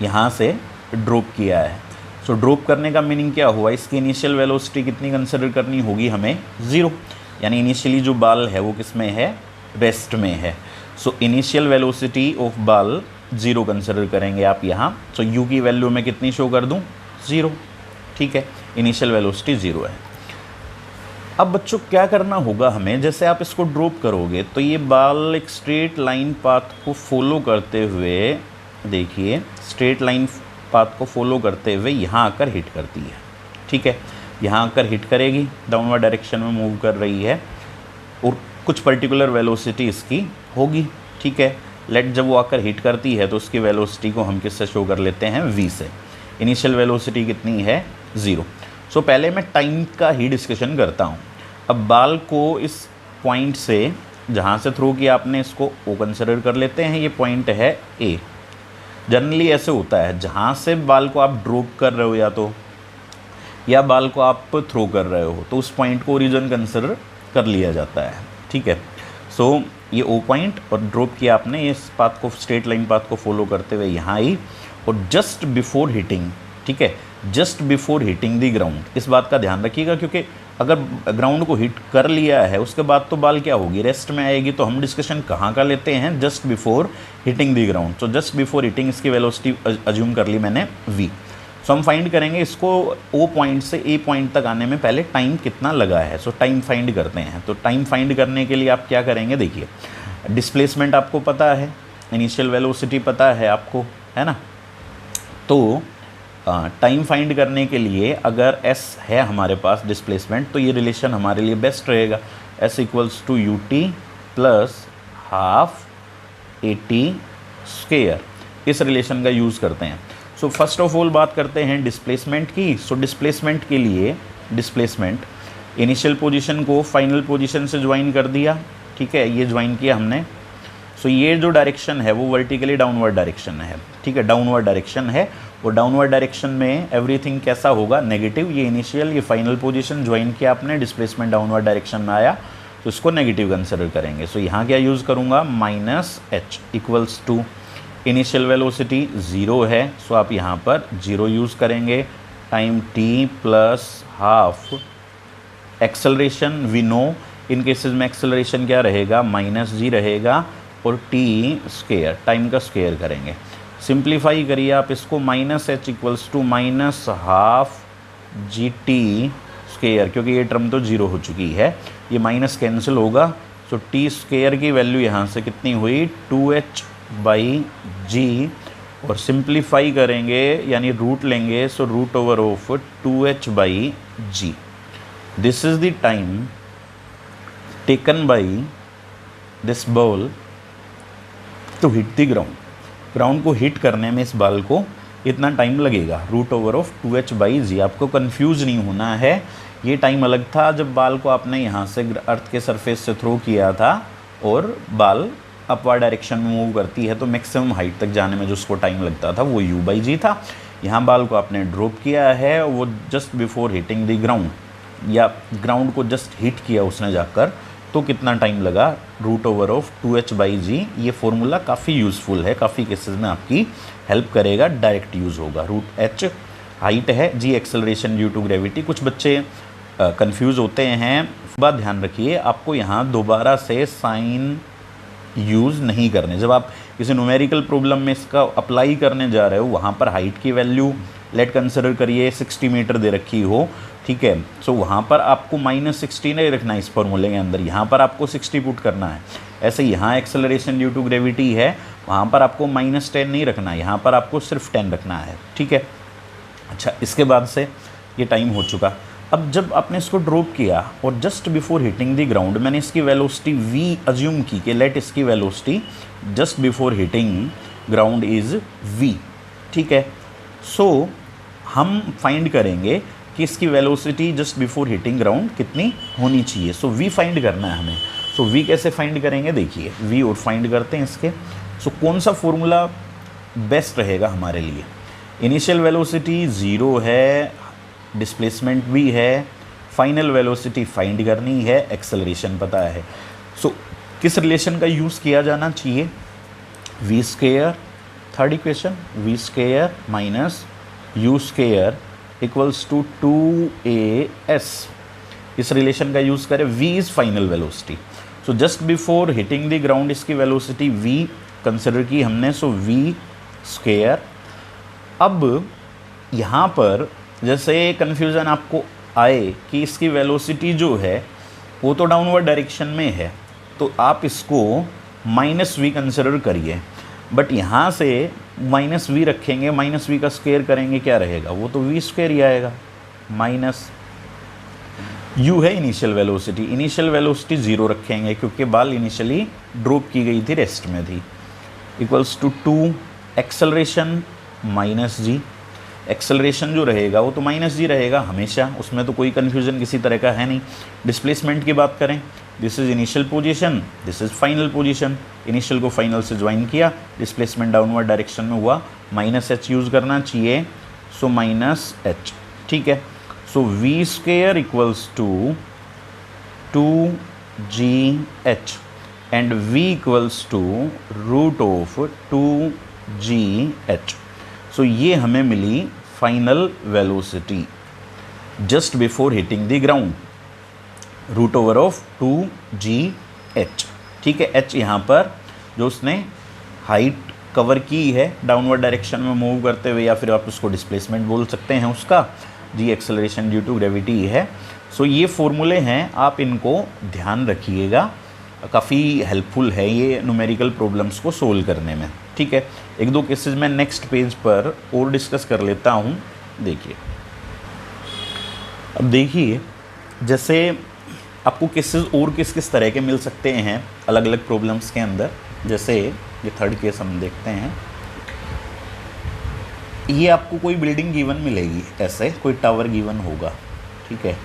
[SPEAKER 1] यहाँ से ड्रॉप किया है। सो ड्रॉप करने का मीनिंग क्या हुआ, इसकी इनिशियल वेलोसिटी कितनी कंसिडर करनी होगी हमें, 0, यानी इनिशियली जो बाल है वो किस में है, रेस्ट में है। सो इनिशियल वेलोसिटी ऑफ बाल 0 कंसिडर करेंगे आप यहाँ। सो u की वैल्यू में कितनी शो कर दूँ, 0, ठीक है। इनिशियल वेलोसिटी 0 है। अब बच्चों क्या करना होगा हमें, जैसे आप इसको ड्रॉप करोगे तो ये बाल एक स्ट्रेट लाइन पाथ को फॉलो करते हुए, देखिए स्ट्रेट लाइन पाथ को फॉलो करते हुए यहाँ आकर हिट करती है, ठीक है। यहाँ आकर हिट करेगी, डाउनवर्ड डायरेक्शन में मूव कर रही है और कुछ पर्टिकुलर वेलोसिटी इसकी होगी, ठीक है। लेट जब वो आकर हिट करती है तो उसकी वेलोसिटी को हम किससे शो कर लेते हैं, v से। इनिशियल वेलोसिटी कितनी है, 0। सो पहले मैं टाइम का ही डिस्कशन करता हूँ। अब बाल को इस पॉइंट से जहाँ से थ्रो किया आपने इसको ओ कंसिडर कर लेते हैं, ये पॉइंट है ए। जनरली ऐसे होता है, जहाँ से बाल को आप ड्रॉप कर रहे हो या बाल को आप थ्रो कर रहे हो तो उस पॉइंट को ओरिजिन कंसिडर कर लिया जाता है, ठीक है। सो ये ओ पॉइंट और ड्रॉप किया आपने, ये इस पाथ को, स्ट्रेट लाइन पाथ को फॉलो करते हुए यहाँ आई और जस्ट बिफोर हिटिंग, ठीक है, just before hitting the ground, इस बात का ध्यान रखिएगा क्योंकि अगर ग्राउंड को हिट कर लिया है उसके बाद तो बाल क्या होगी, रेस्ट में आएगी। तो हम डिस्कशन कहाँ का लेते हैं, just before hitting the ground. तो जस्ट बिफोर हिटिंग इसकी वेलोसिटी अज्यूम कर ली मैंने v। सो हम फाइंड करेंगे इसको ओ पॉइंट से ए पॉइंट तक आने में पहले टाइम कितना लगा है। सो टाइम फाइंड करते हैं। तो टाइम फाइंड करने के लिए आप क्या करेंगे, देखिए डिस्प्लेसमेंट आपको पता है, इनिशियल वेलोसिटी पता है आपको, है ना। तो टाइम फाइंड करने के लिए अगर s है हमारे पास डिस्प्लेसमेंट, तो ये रिलेशन हमारे लिए बेस्ट रहेगा, s equals to u t plus half a t square. इस रिलेशन का यूज़ करते हैं। सो फर्स्ट ऑफ ऑल बात करते हैं डिस्प्लेसमेंट की। सो डिस्प्लेसमेंट के लिए डिस्प्लेसमेंट इनिशियल पोजीशन को फाइनल पोजीशन से ज्वाइन कर दिया, ठीक है, ये ज्वाइन किया हमने। सो ये जो डायरेक्शन है वो वर्टिकली डाउनवर्ड डायरेक्शन है, ठीक है, डाउनवर्ड डायरेक्शन है। और डाउनवर्ड डायरेक्शन में एवरीथिंग कैसा होगा, नेगेटिव। ये इनिशियल ये फाइनल पोजीशन ज्वाइन किया आपने, डिस्प्लेसमेंट डाउनवर्ड डायरेक्शन में आया तो इसको नेगेटिव कंसिडर करेंगे। सो यहाँ क्या यूज़ करूँगा, minus h equals to initial velocity 0 है, सो आप यहाँ पर 0 यूज़ करेंगे, time t plus half acceleration. We know in cases में एक्सेलरेशन क्या रहेगा, माइनस g रहेगा और t स्क्वायर, टाइम का स्क्वायर करेंगे। सिंप्लीफाई करिए आप इसको, minus h equals to minus half g t square, क्योंकि ये टर्म तो 0 हो चुकी है, ये माइनस कैंसिल होगा। सो टी स्क्वायर की वैल्यू यहाँ से कितनी हुई, 2h बाई जी, और सिंप्लीफाई करेंगे यानी रूट लेंगे, so root over of 2h by g. This is the time taken by this ball to hit the ground. Ground को हिट करने में इस बॉल को इतना टाइम लगेगा, root over of 2h by g. आपको कंफ्यूज नहीं होना है, ये टाइम अलग था जब बाल को आपने यहाँ से अर्थ के सरफेस से थ्रो किया था और बाल अपवर्ड डायरेक्शन में मूव करती है तो मैक्सिमम हाइट तक जाने में जो उसको टाइम लगता था वो u बाई जी था। यहाँ बाल को आपने ड्रॉप किया है, वो just before hitting the ground, या ग्राउंड को जस्ट हिट किया उसने जाकर, तो कितना टाइम लगा, root over of 2h by g. ये फॉर्मूला काफ़ी यूज़फुल है, काफ़ी केसेस में आपकी हेल्प करेगा, डायरेक्ट यूज़ होगा। रूट h हाइट है, g acceleration due to gravity. कुछ बच्चे कंफ्यूज होते हैं, बात ध्यान रखिए, आपको यहाँ दोबारा से साइन यूज़ नहीं करने। जब आप किसी न्यूमेरिकल प्रॉब्लम में इसका अप्लाई करने जा रहे हो, वहाँ पर हाइट की वैल्यू लेट कंसिडर करिए 60 मीटर दे रखी हो, ठीक है। सो वहाँ पर आपको -60 नहीं रखना है इस फॉर्मूले के अंदर, यहाँ पर आपको 60 पुट करना है। ऐसे यहाँ एक्सेलरेशन ड्यू टू ग्रेविटी है, वहाँ पर आपको -10 नहीं रखना है, यहाँ पर आपको सिर्फ 10 रखना है, ठीक है। अच्छा, इसके बाद से ये टाइम हो चुका। अब जब आपने इसको ड्रॉप किया और just before hitting the ground मैंने इसकी वेलोसिटी v अज्यूम की कि लेट इसकी velocity just before hitting ground is v, ठीक है। सो हम फाइंड करेंगे कि इसकी velocity just before hitting ground कितनी होनी चाहिए। सो v फाइंड करना है हमें। सो v कैसे फाइंड करेंगे, देखिए v और फाइंड करते हैं इसके। सो कौन सा फॉर्मूला बेस्ट रहेगा हमारे लिए, इनिशियल वेलोसिटी 0 है, डिस्प्लेसमेंट भी है, फाइनल वेलोसिटी फाइंड करनी है, एक्सेलरेशन पता है। सो किस रिलेशन का यूज़ किया जाना चाहिए, v square, third equation, v square minus u square equals to 2as। इस रिलेशन का यूज़ करें, v is final velocity. So just before hitting the ground इसकी वेलोसिटी v कंसिडर की हमने, सो v स्क्वायर। अब यहाँ पर जैसे कन्फ्यूज़न आपको आए कि इसकी वेलोसिटी जो है वो तो डाउनवर्ड डायरेक्शन में है, तो आप इसको -v कंसिडर करिए, बट यहाँ से -v रखेंगे, -v का स्क्वायर करेंगे, क्या रहेगा, वो तो v स्क्वायर ही आएगा, u है इनिशियल वेलोसिटी, इनिशियल वेलोसिटी 0 रखेंगे क्योंकि बाल इनिशियली ड्रॉप की गई थी, रेस्ट में थी, equals to 2 acceleration minus g. Acceleration जो रहेगा वो तो माइनस जी रहेगा हमेशा, उसमें तो कोई कन्फ्यूजन किसी तरह का है नहीं। डिस्प्लेसमेंट की बात करें, this is initial position, this is final position, initial को फाइनल से ज्वाइन किया, डिस्प्लेसमेंट डाउनवर्ड डायरेक्शन में हुआ, माइनस एच यूज़ करना चाहिए, सो माइनस एच, ठीक है। So v square equals to 2gh and v equals to root of 2gh। So ये हमें मिली final velocity just before hitting the ground, root over of 2gh, ठीक है। h यहाँ पर जो उसने हाइट कवर की है डाउनवर्ड डायरेक्शन में मूव करते हुए, या फिर आप उसको डिस्प्लेसमेंट बोल सकते हैं उसका, जी एक्सेलरेशन ड्यू टू ग्रेविटी है। सो ये फॉर्मूले हैं, आप इनको ध्यान रखिएगा, काफ़ी हेल्पफुल है ये न्यूमेरिकल प्रॉब्लम्स को सोल्व करने में, ठीक है। एक दो केसेस मैं नेक्स्ट पेज पर और डिस्कस कर लेता हूँ। देखिए, अब देखिए जैसे आपको केसेस और किस किस तरह के मिल सकते हैं अलग अलग प्रॉब्लम्स के अंदर। जैसे ये थर्ड केस हम देखते हैं, ये आपको कोई बिल्डिंग गिवन मिलेगी, ऐसे कोई टावर गिवन होगा, ठीक है।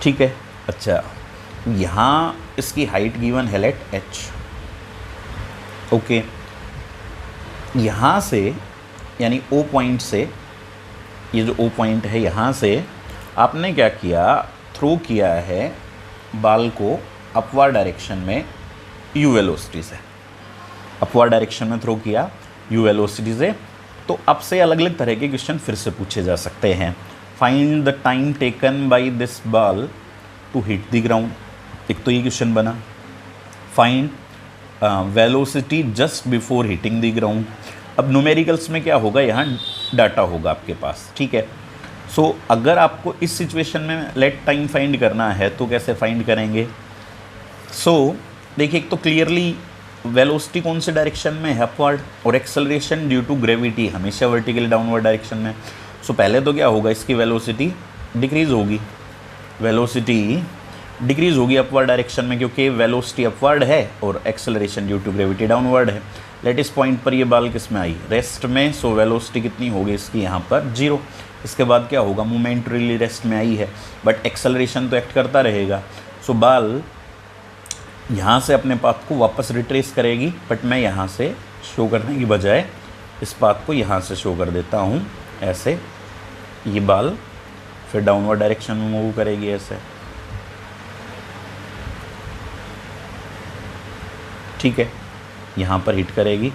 [SPEAKER 1] ठीक है, अच्छा यहाँ इसकी हाइट गिवन है लेट h, ओके। यहाँ से यानी O पॉइंट से, ये जो O पॉइंट है यहाँ से आपने क्या किया, थ्रो किया है बाल को अपवर्ड डायरेक्शन में u वेलोसिटी से, अपवर्ड डायरेक्शन में थ्रो किया u वेलोसिटी से। तो अब से अलग अलग तरह के क्वेश्चन फिर से पूछे जा सकते हैं। Find the time taken by this ball to hit the ground, एक तो ये क्वेश्चन बना। Find velocity just before hitting the ground. अब न्यूमेरिकल्स में क्या होगा, यहाँ डाटा होगा आपके पास, ठीक है। सो अगर आपको इस सिचुएशन में लेट टाइम फाइंड करना है तो कैसे फाइंड करेंगे। सो देखिए, एक तो क्लियरली वेलोसिटी कौन से डायरेक्शन में है, अपवर्ड, और एक्सेलरेशन ड्यू टू ग्रेविटी हमेशा वर्टिकली डाउनवर्ड डायरेक्शन में। सो पहले तो क्या होगा, इसकी वेलोसिटी डिक्रीज़ होगी, वेलोसिटी डिक्रीज़ होगी अपवर्ड डायरेक्शन में, क्योंकि वेलोसिटी अपवर्ड है और acceleration due to gravity downward है। लेट इस पॉइंट पर ये बाल किस में आई, रेस्ट में। सो वेलोसिटी कितनी होगी इसकी यहाँ पर, 0। इसके बाद क्या होगा, मोमेंटरीली रेस्ट में आई है, बट एक्सेलरेशन तो एक्ट करता रहेगा। सो बाल यहाँ से अपने पाथ को वापस रिट्रेस करेगी, बट मैं यहाँ से शो करने की बजाय इस पाथ को यहाँ से शो कर देता हूँ, ऐसे। ये बाल फिर डाउनवर्ड डायरेक्शन में मूव करेगी ऐसे, ठीक है। यहाँ पर हिट करेगी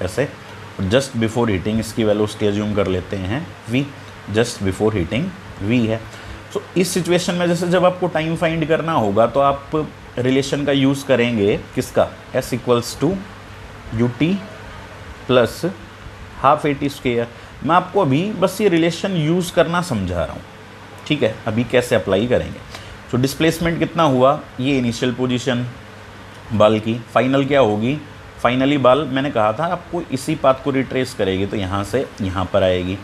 [SPEAKER 1] ऐसे, और जस्ट बिफोर हिटिंग इसकी वेलोसिटी अज्यूम कर लेते हैं v, just before hitting v है। सो इस सिचुएशन में जैसे जब आपको टाइम फाइंड करना होगा तो आप रिलेशन का यूज़ करेंगे किसका, s equals to ut plus half AT square. मैं आपको अभी बस ये रिलेशन यूज़ करना समझा रहा हूँ, ठीक है। अभी कैसे अप्लाई करेंगे। सो डिस्प्लेसमेंट कितना हुआ, ये इनिशियल पोजीशन बाल की, फाइनल क्या होगी, फाइनली बाल मैंने कहा था आपको इसी पाथ को रिट्रेस करेगी, तो यहाँ से यहाँ पर आएगी।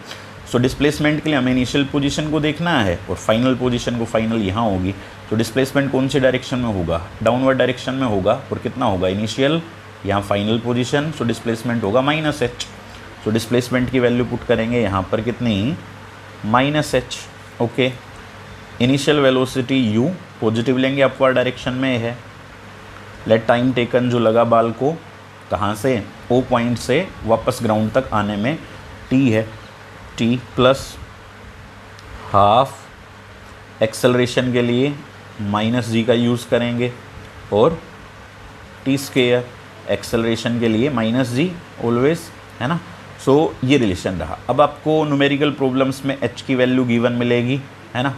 [SPEAKER 1] सो डिस्प्लेसमेंट के लिए हमें इनिशियल पोजीशन को देखना है और फाइनल पोजीशन को, फाइनल यहाँ होगी। तो डिस्प्लेसमेंट कौन सी डायरेक्शन में होगा, डाउनवर्ड डायरेक्शन में होगा, और कितना होगा इनिशियल, यहाँ फाइनल पोजीशन। सो डिस्प्लेसमेंट होगा माइनस h। सो डिस्प्लेसमेंट की वैल्यू पुट करेंगे यहाँ पर कितनी, minus h, okay. Initial velocity u positive लेंगे, अपवर्ड डायरेक्शन में है। लेट टाइम टेकन जो लगा बाल को कहाँ से, O पॉइंट से वापस ग्राउंड तक आने में t है, t प्लस हाफ एक्सेलरेशन के लिए माइनस जी का यूज़ करेंगे, और टी स्क्वेयर एक्सेलरेशन के लिए माइनस जी ऑलवेज, है ना। सो ये रिलेशन रहा। अब आपको न्यूमेरिकल प्रॉब्लम्स में h की वैल्यू गिवन मिलेगी, है ना।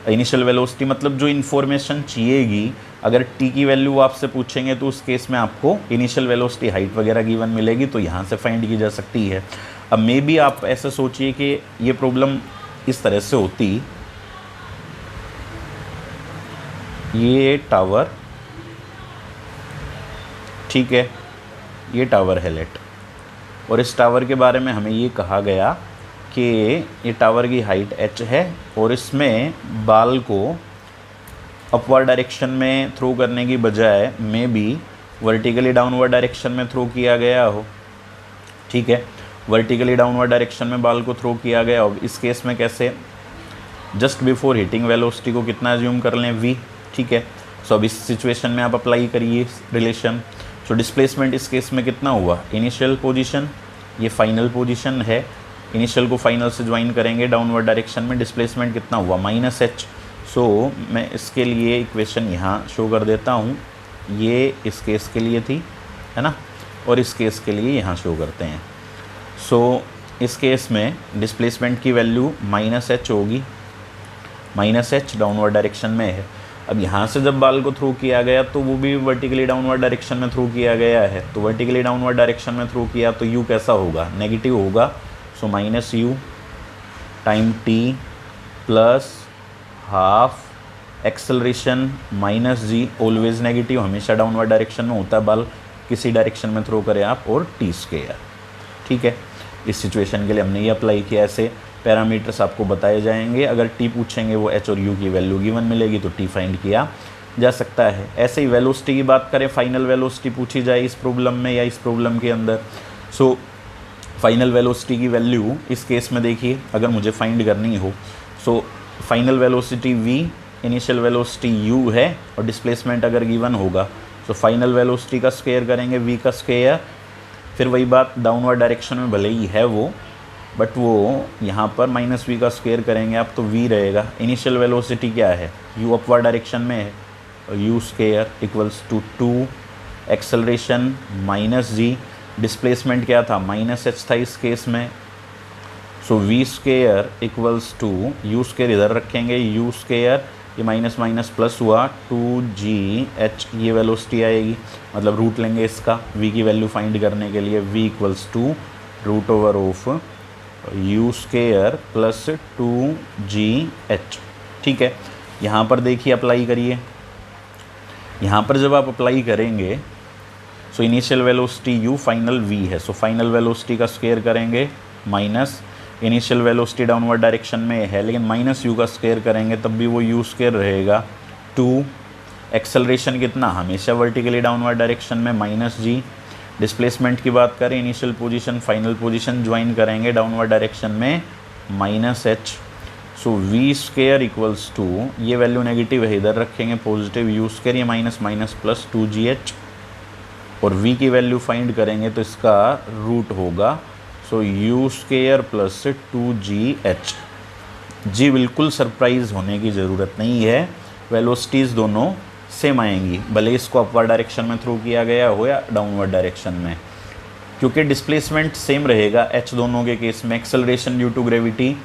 [SPEAKER 1] इनिशियल वेलोसिटी मतलब जो इन्फॉर्मेशन चाहिएगी, अगर t की वैल्यू आपसे पूछेंगे तो उस केस में आपको इनिशियल वेलोसिटी, हाइट वगैरह गिवन मिलेगी, तो यहाँ से फाइंड की जा सकती है। अब मे बी आप ऐसे सोचिए कि ये प्रॉब्लम इस तरह से होती, ये टावर, ठीक है, ये टावर है लेट, और इस टावर के बारे में हमें ये कहा गया कि ये टावर की हाइट h है और इसमें बाल को अपवर्ड डायरेक्शन में थ्रो करने की बजाय में भी वर्टिकली डाउनवर्ड डायरेक्शन में थ्रो किया गया हो। ठीक है, वर्टिकली डाउनवर्ड डायरेक्शन में बाल को थ्रो किया गया हो। इस केस में कैसे, जस्ट बिफोर हिटिंग वेलोसिटी को कितना अज्यूम कर लें, v। ठीक है, सो अब इस सिचुएशन में आप अप्लाई करिए रिलेशन। सो डिस्प्लेसमेंट इस केस में कितना हुआ, इनिशियल पोजीशन, ये फाइनल पोजीशन है, इनिशियल को फाइनल से ज्वाइन करेंगे डाउनवर्ड डायरेक्शन में, डिस्प्लेसमेंट कितना हुआ -h। सो मैं इसके लिए इक्वेशन यहाँ शो कर देता हूँ, ये इस केस के लिए थी, है ना, और इस केस के लिए यहाँ शो करते हैं। सो इस केस में डिस्प्लेसमेंट की वैल्यू -h होगी, -h डाउनवर्ड डायरेक्शन में है। अब यहाँ से जब बाल को थ्रो किया गया तो वो भी वर्टिकली डाउनवर्ड डायरेक्शन में थ्रो किया गया है, तो वर्टिकली डाउनवर्ड डायरेक्शन में थ्रो किया तो u कैसा होगा, नेगेटिव होगा। सो -u time t plus half acceleration -g, always negative, हमेशा डाउनवर्ड डायरेक्शन में होता है बाल, किसी डायरेक्शन में थ्रो करें आप, और t²। ठीक है, इस सिचुएशन के लिए हमने ये अप्लाई किया। ऐसे पैरामीटर्स आपको बताए जाएंगे, अगर t पूछेंगे वो h और u की वैल्यू गिवन मिलेगी तो t फाइंड किया जा सकता है। ऐसे ही वेलोसिटी की बात करें, फाइनल वेलोसिटी पूछी जाए इस प्रॉब्लम में या इस प्रॉब्लम के अंदर। सो फाइनल वेलोसिटी की वैल्यू इस केस में देखिए, अगर मुझे फाइंड करनी हो, so final velocity v, initial velocity u है, और डिस्प्लेसमेंट अगर गिवन होगा तो फाइनल वेलोसिटी का स्क्वायर करेंगे v का स्क्वायर, फिर वही बात डाउनवर्ड डायरेक्शन में भले ही है वो, बट वो यहाँ पर -v का स्क्वायर करेंगे आप तो v रहेगा। इनिशियल वेलोसिटी क्या है, u अपवर्ड डायरेक्शन में है, और u square equals to 2 acceleration -g, displacement क्या था, -h था इस केस में। So v square equals to, u square इधर रखेंगे, u स्क्वायर, ये माइनस माइनस प्लस हुआ 2gh, ये वेलोसिटी आएगी, मतलब रूट लेंगे इसका v की वैल्यू फाइंड करने के लिए, v equals to root over of u square plus 2gh। ठीक है, यहाँ पर देखिए अप्लाई करिए, यहाँ पर जब आप अप्लाई करेंगे so initial velocity u, final v है, सो फाइनल वेलोसिटी का स्क्वायर करेंगे minus, initial velocity downward direction में है लेकिन -u का स्क्वायर करेंगे तब भी वो u स्क्वायर रहेगा 2। एक्सेलरेशन कितना, हमेशा वर्टिकली डाउनवर्ड डायरेक्शन में -g। डिस्प्लेसमेंट की बात करें, initial position final position join करेंगे डाउनवर्ड डायरेक्शन में -h। So v square equals to, ये वैल्यू नेगेटिव है इधर रखेंगे, पॉजिटिव u स्क्वायर, ये माइनस माइनस प्लस 2gh, और v की वैल्यू फाइंड करेंगे तो इसका रूट होगा, सो u स्क्वायर प्लस 2gh। जी बिल्कुल सरप्राइज होने की ज़रूरत नहीं है, वेलोसिटीज़ दोनों सेम आएंगी, भले इसको अपवर्ड डायरेक्शन में थ्रो किया गया हो या डाउनवर्ड डायरेक्शन में, क्योंकि डिस्प्लेसमेंट सेम रहेगा h दोनों के केस में, acceleration due to gravity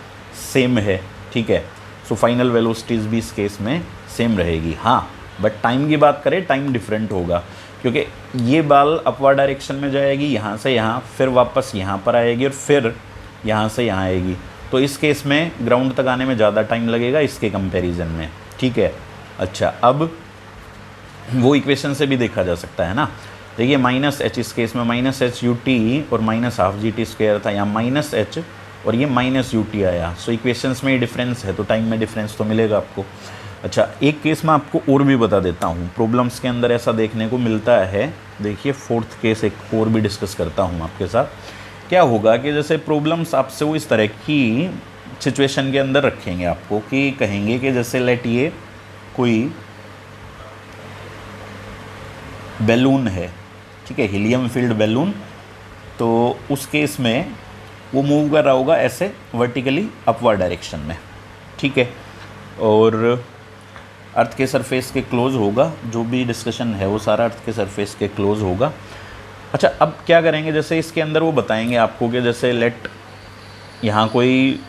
[SPEAKER 1] same है। ठीक है, सो फाइनल वेलोसिटीज़ भी इस केस में सेम रहेगी। हाँ, बट टाइम की बात करें, टाइम डिफरेंट होगा, क्योंकि ये बाल अपवर्ड डायरेक्शन में जाएगी यहाँ से यहाँ, फिर वापस यहाँ पर आएगी और फिर यहाँ से यहाँ आएगी, तो इस केस में ग्राउंड तक आने में ज़्यादा टाइम लगेगा इसके कंपैरिजन में। ठीक है, अच्छा अब वो इक्वेशन से भी देखा जा सकता है ना, देखिए -h, इस केस में -h ut और -12gt स्क्वायर था, यहाँ -h और ये -ut आया, सो इक्वेशंस में ये डिफरेंस है तो टाइम में डिफरेंस तो मिलेगा आपको। अच्छा, एक केस मैं आपको और भी बता देता हूँ, प्रॉब्लम्स के अंदर ऐसा देखने को मिलता है। देखिए फोर्थ केस एक और भी डिस्कस करता हूँ आपके साथ। क्या होगा कि जैसे प्रॉब्लम्स आपसे वो इस तरह की सिचुएशन के अंदर रखेंगे आपको कि कहेंगे कि जैसे लेट ये कोई बैलून है, ठीक है, हीलियम फिल्ड बैलून, तो उस केस में वो मूव कर रहा होगा ऐसे वर्टिकली अपवर्ड डायरेक्शन में। ठीक है, और अर्थ के सरफेस के क्लोज होगा, जो भी डिस्कशन है वो सारा अर्थ के सरफेस के क्लोज होगा। अच्छा, अब क्या करेंगे, जैसे इसके अंदर वो बताएंगे आपको कि जैसे लेट यहाँ कोई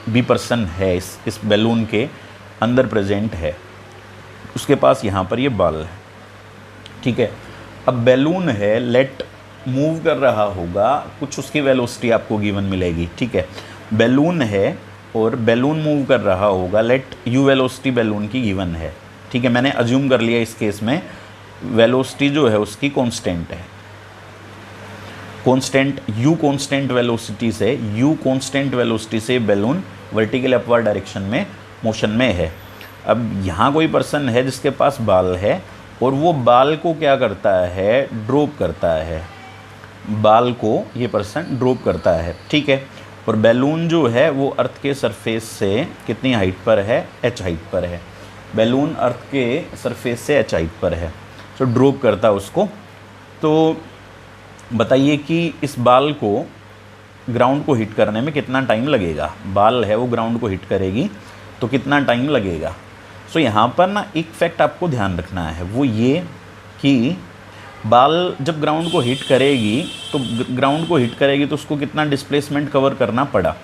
[SPEAKER 1] भी पर्सन है इस बैलून के अंदर प्रेजेंट है, उसके पास यहाँ पर ये बाल है। ठीक है, अब बैलून है, लेट मूव कर रहा होगा, कुछ उसकी वेलोसिटी आपको गिवन मिलेगी। ठीक है, बैलून है और बैलून मूव कर रहा होगा, लेट u वेलोसिटी बैलून की गिवन है। ठीक है, मैंने अज्यूम कर लिया इस केस में वेलोसिटी जो है उसकी कांस्टेंट है। कांस्टेंट u कांस्टेंट वेलोसिटी से बैलून वर्टिकल अपवर्ड डायरेक्शन में मोशन में है। अब यहाँ कोई पर्सन है जिसके पास बाल है और वो बाल को क्या करता है, ड्रॉप करता है, बाल को ये पर्सन ड्रॉप करता है, ठीक है। और बैलून जो है वो अर्थ के सरफेस से कितनी हाइट पर है, h हाइट पर है। बैलून अर्थ के सरफेस से h हाइट पर है, तो ड्रॉप करता है उसको। तो बताइए कि इस बाल को ग्राउंड को हिट करने में कितना टाइम लगेगा। बाल है वो ग्राउंड को हिट करेगी तो कितना टाइम लगेगा। सो यहाँ पर ना एक फैक्ट आपको ध्यान रखना है, वो ये कि बाल जब ग्राउंड को हिट करेगी तो उसको कितना डिस्प्लेसमेंट कवर करना पड़ा,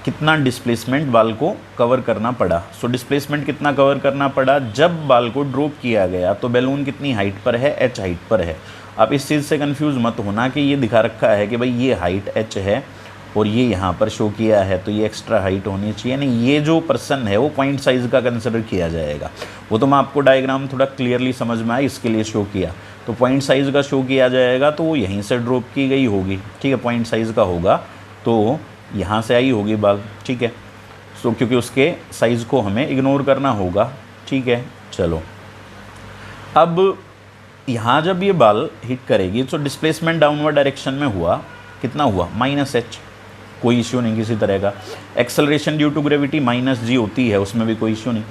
[SPEAKER 1] कितना डिस्प्लेसमेंट बाल को कवर करना पड़ा। सो डिस्प्लेसमेंट कितना कवर करना पड़ा, जब बाल को ड्रॉप किया गया तो बैलून कितनी हाइट पर है, h हाइट पर है। आप इस चीज़ से कंफ्यूज मत होना कि ये दिखा रखा है कि भाई ये हाइट h है और ये यहाँ पर शो किया है तो ये एक्स्ट्रा हाइट होनी चाहिए, नहीं, ये जो पर्सन है वो पॉइंट साइज़ का कंसिडर किया जाएगा। वो तो मैं आपको डायग्राम थोड़ा क्लियरली समझ में आया इसके लिए शो किया, तो पॉइंट साइज़ का शो किया जाएगा तो वो यहीं से ड्रॉप की गई होगी, ठीक है। पॉइंट साइज़ का होगा तो यहाँ से आई होगी बाल, ठीक है। सो क्योंकि उसके साइज़ को हमें इग्नोर करना होगा, ठीक है। चलो, अब यहाँ जब ये बाल हिट करेगी तो डिस्प्लेसमेंट डाउनवर्ड डायरेक्शन में हुआ, कितना हुआ, -h, कोई इश्यू नहीं किसी तरह का। Acceleration due to gravity -g होती है, उसमें भी कोई इश्यू नहीं।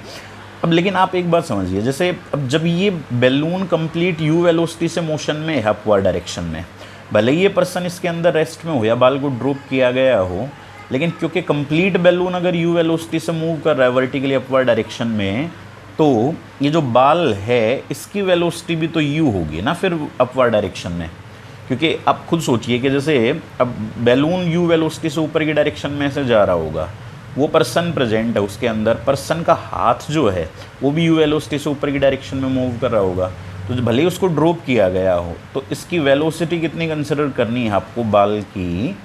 [SPEAKER 1] अब लेकिन आप एक बात समझिए, जैसे अब जब ये बैलून कंप्लीट u वेलोसिटी से मोशन में है अपवर्ड डायरेक्शन में, भले ये पर्सन इसके अंदर रेस्ट में हो या बाल को ड्रॉप किया गया हो, लेकिन क्योंकि कंप्लीट बैलून अगर u वेलोसिटी से मूव कर रहा है वर्टिकली अपवर्ड डायरेक्शन में, तो ये जो बाल है इसकी वेलोसिटी भी तो u होगी ना फिर अपवर्ड डायरेक्शन में। क्योंकि आप खुद सोचिए कि जैसे अब बैलून u वेलोसिटी से ऊपर की डायरेक्शन में से जा रहा होगा, वो पर्सन प्रेजेंट है उसके अंदर, पर्सन का हाथ जो है वो भी u वेलोसिटी से ऊपर की डायरेक्शन में मूव कर रहा होगा, तो भले ही उसको ड्रॉप किया गया हो तो इसकी वेलोसिटी कितनी कंसिडर करनी है आपको, बाल की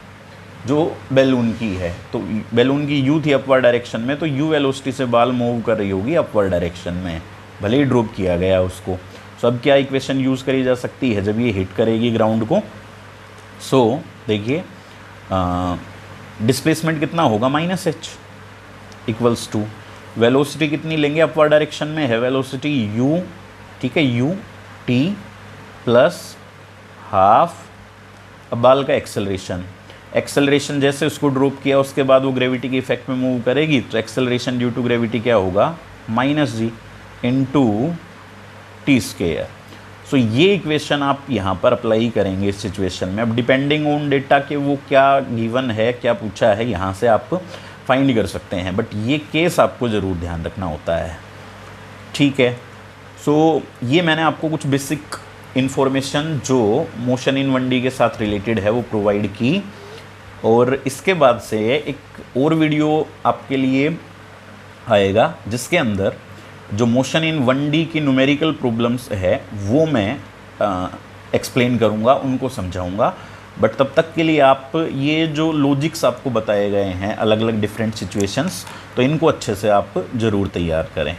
[SPEAKER 1] जो बैलून की है। तो बैलून की u थी अपवर्ड डायरेक्शन में, तो u वेलोसिटी से बाल मूव कर रही होगी अपवर्ड डायरेक्शन में, भले ही ड्रॉप किया गया उसको। सो अब क्या इक्वेशन यूज़ करी जा सकती है जब ये हिट करेगी ग्राउंड को। सो देखिए डिस्प्लेसमेंट कितना होगा, -h इक्वल्स टू वेलोसिटी कितनी लेंगे, अपवर्ड डायरेक्शन में है वेलोसिटी u, ठीक है, u t प्लस हाफ अब बाल का एक्सेलरेशन जैसे उसको ड्रॉप किया उसके बाद वो ग्रेविटी के इफेक्ट में मूव करेगी, तो एक्सेलरेशन ड्यू टू ग्रेविटी क्या होगा, -g इंटू टी स्क्वायर। सो ये इक्वेशन आप यहाँ पर अप्लाई करेंगे इस सिचुएशन में। अब डिपेंडिंग ऑन डेटा के वो क्या गिवन है, क्या पूछा है, यहाँ से आप फाइंड कर सकते हैं, बट ये केस आपको ज़रूर ध्यान रखना होता है, ठीक है। सो ये मैंने आपको कुछ बेसिक इन्फॉर्मेशन जो मोशन इन 1D के साथ रिलेटेड है वो प्रोवाइड की, और इसके बाद से एक और वीडियो आपके लिए आएगा जिसके अंदर जो मोशन इन 1D की न्यूमेरिकल प्रॉब्लम्स है वो मैं एक्सप्लेन करूँगा, उनको समझाऊँगा। बट तब तक के लिए आप ये जो लॉजिक्स आपको बताए गए हैं अलग अलग डिफरेंट सिचुएशंस, तो इनको अच्छे से आप ज़रूर तैयार करें।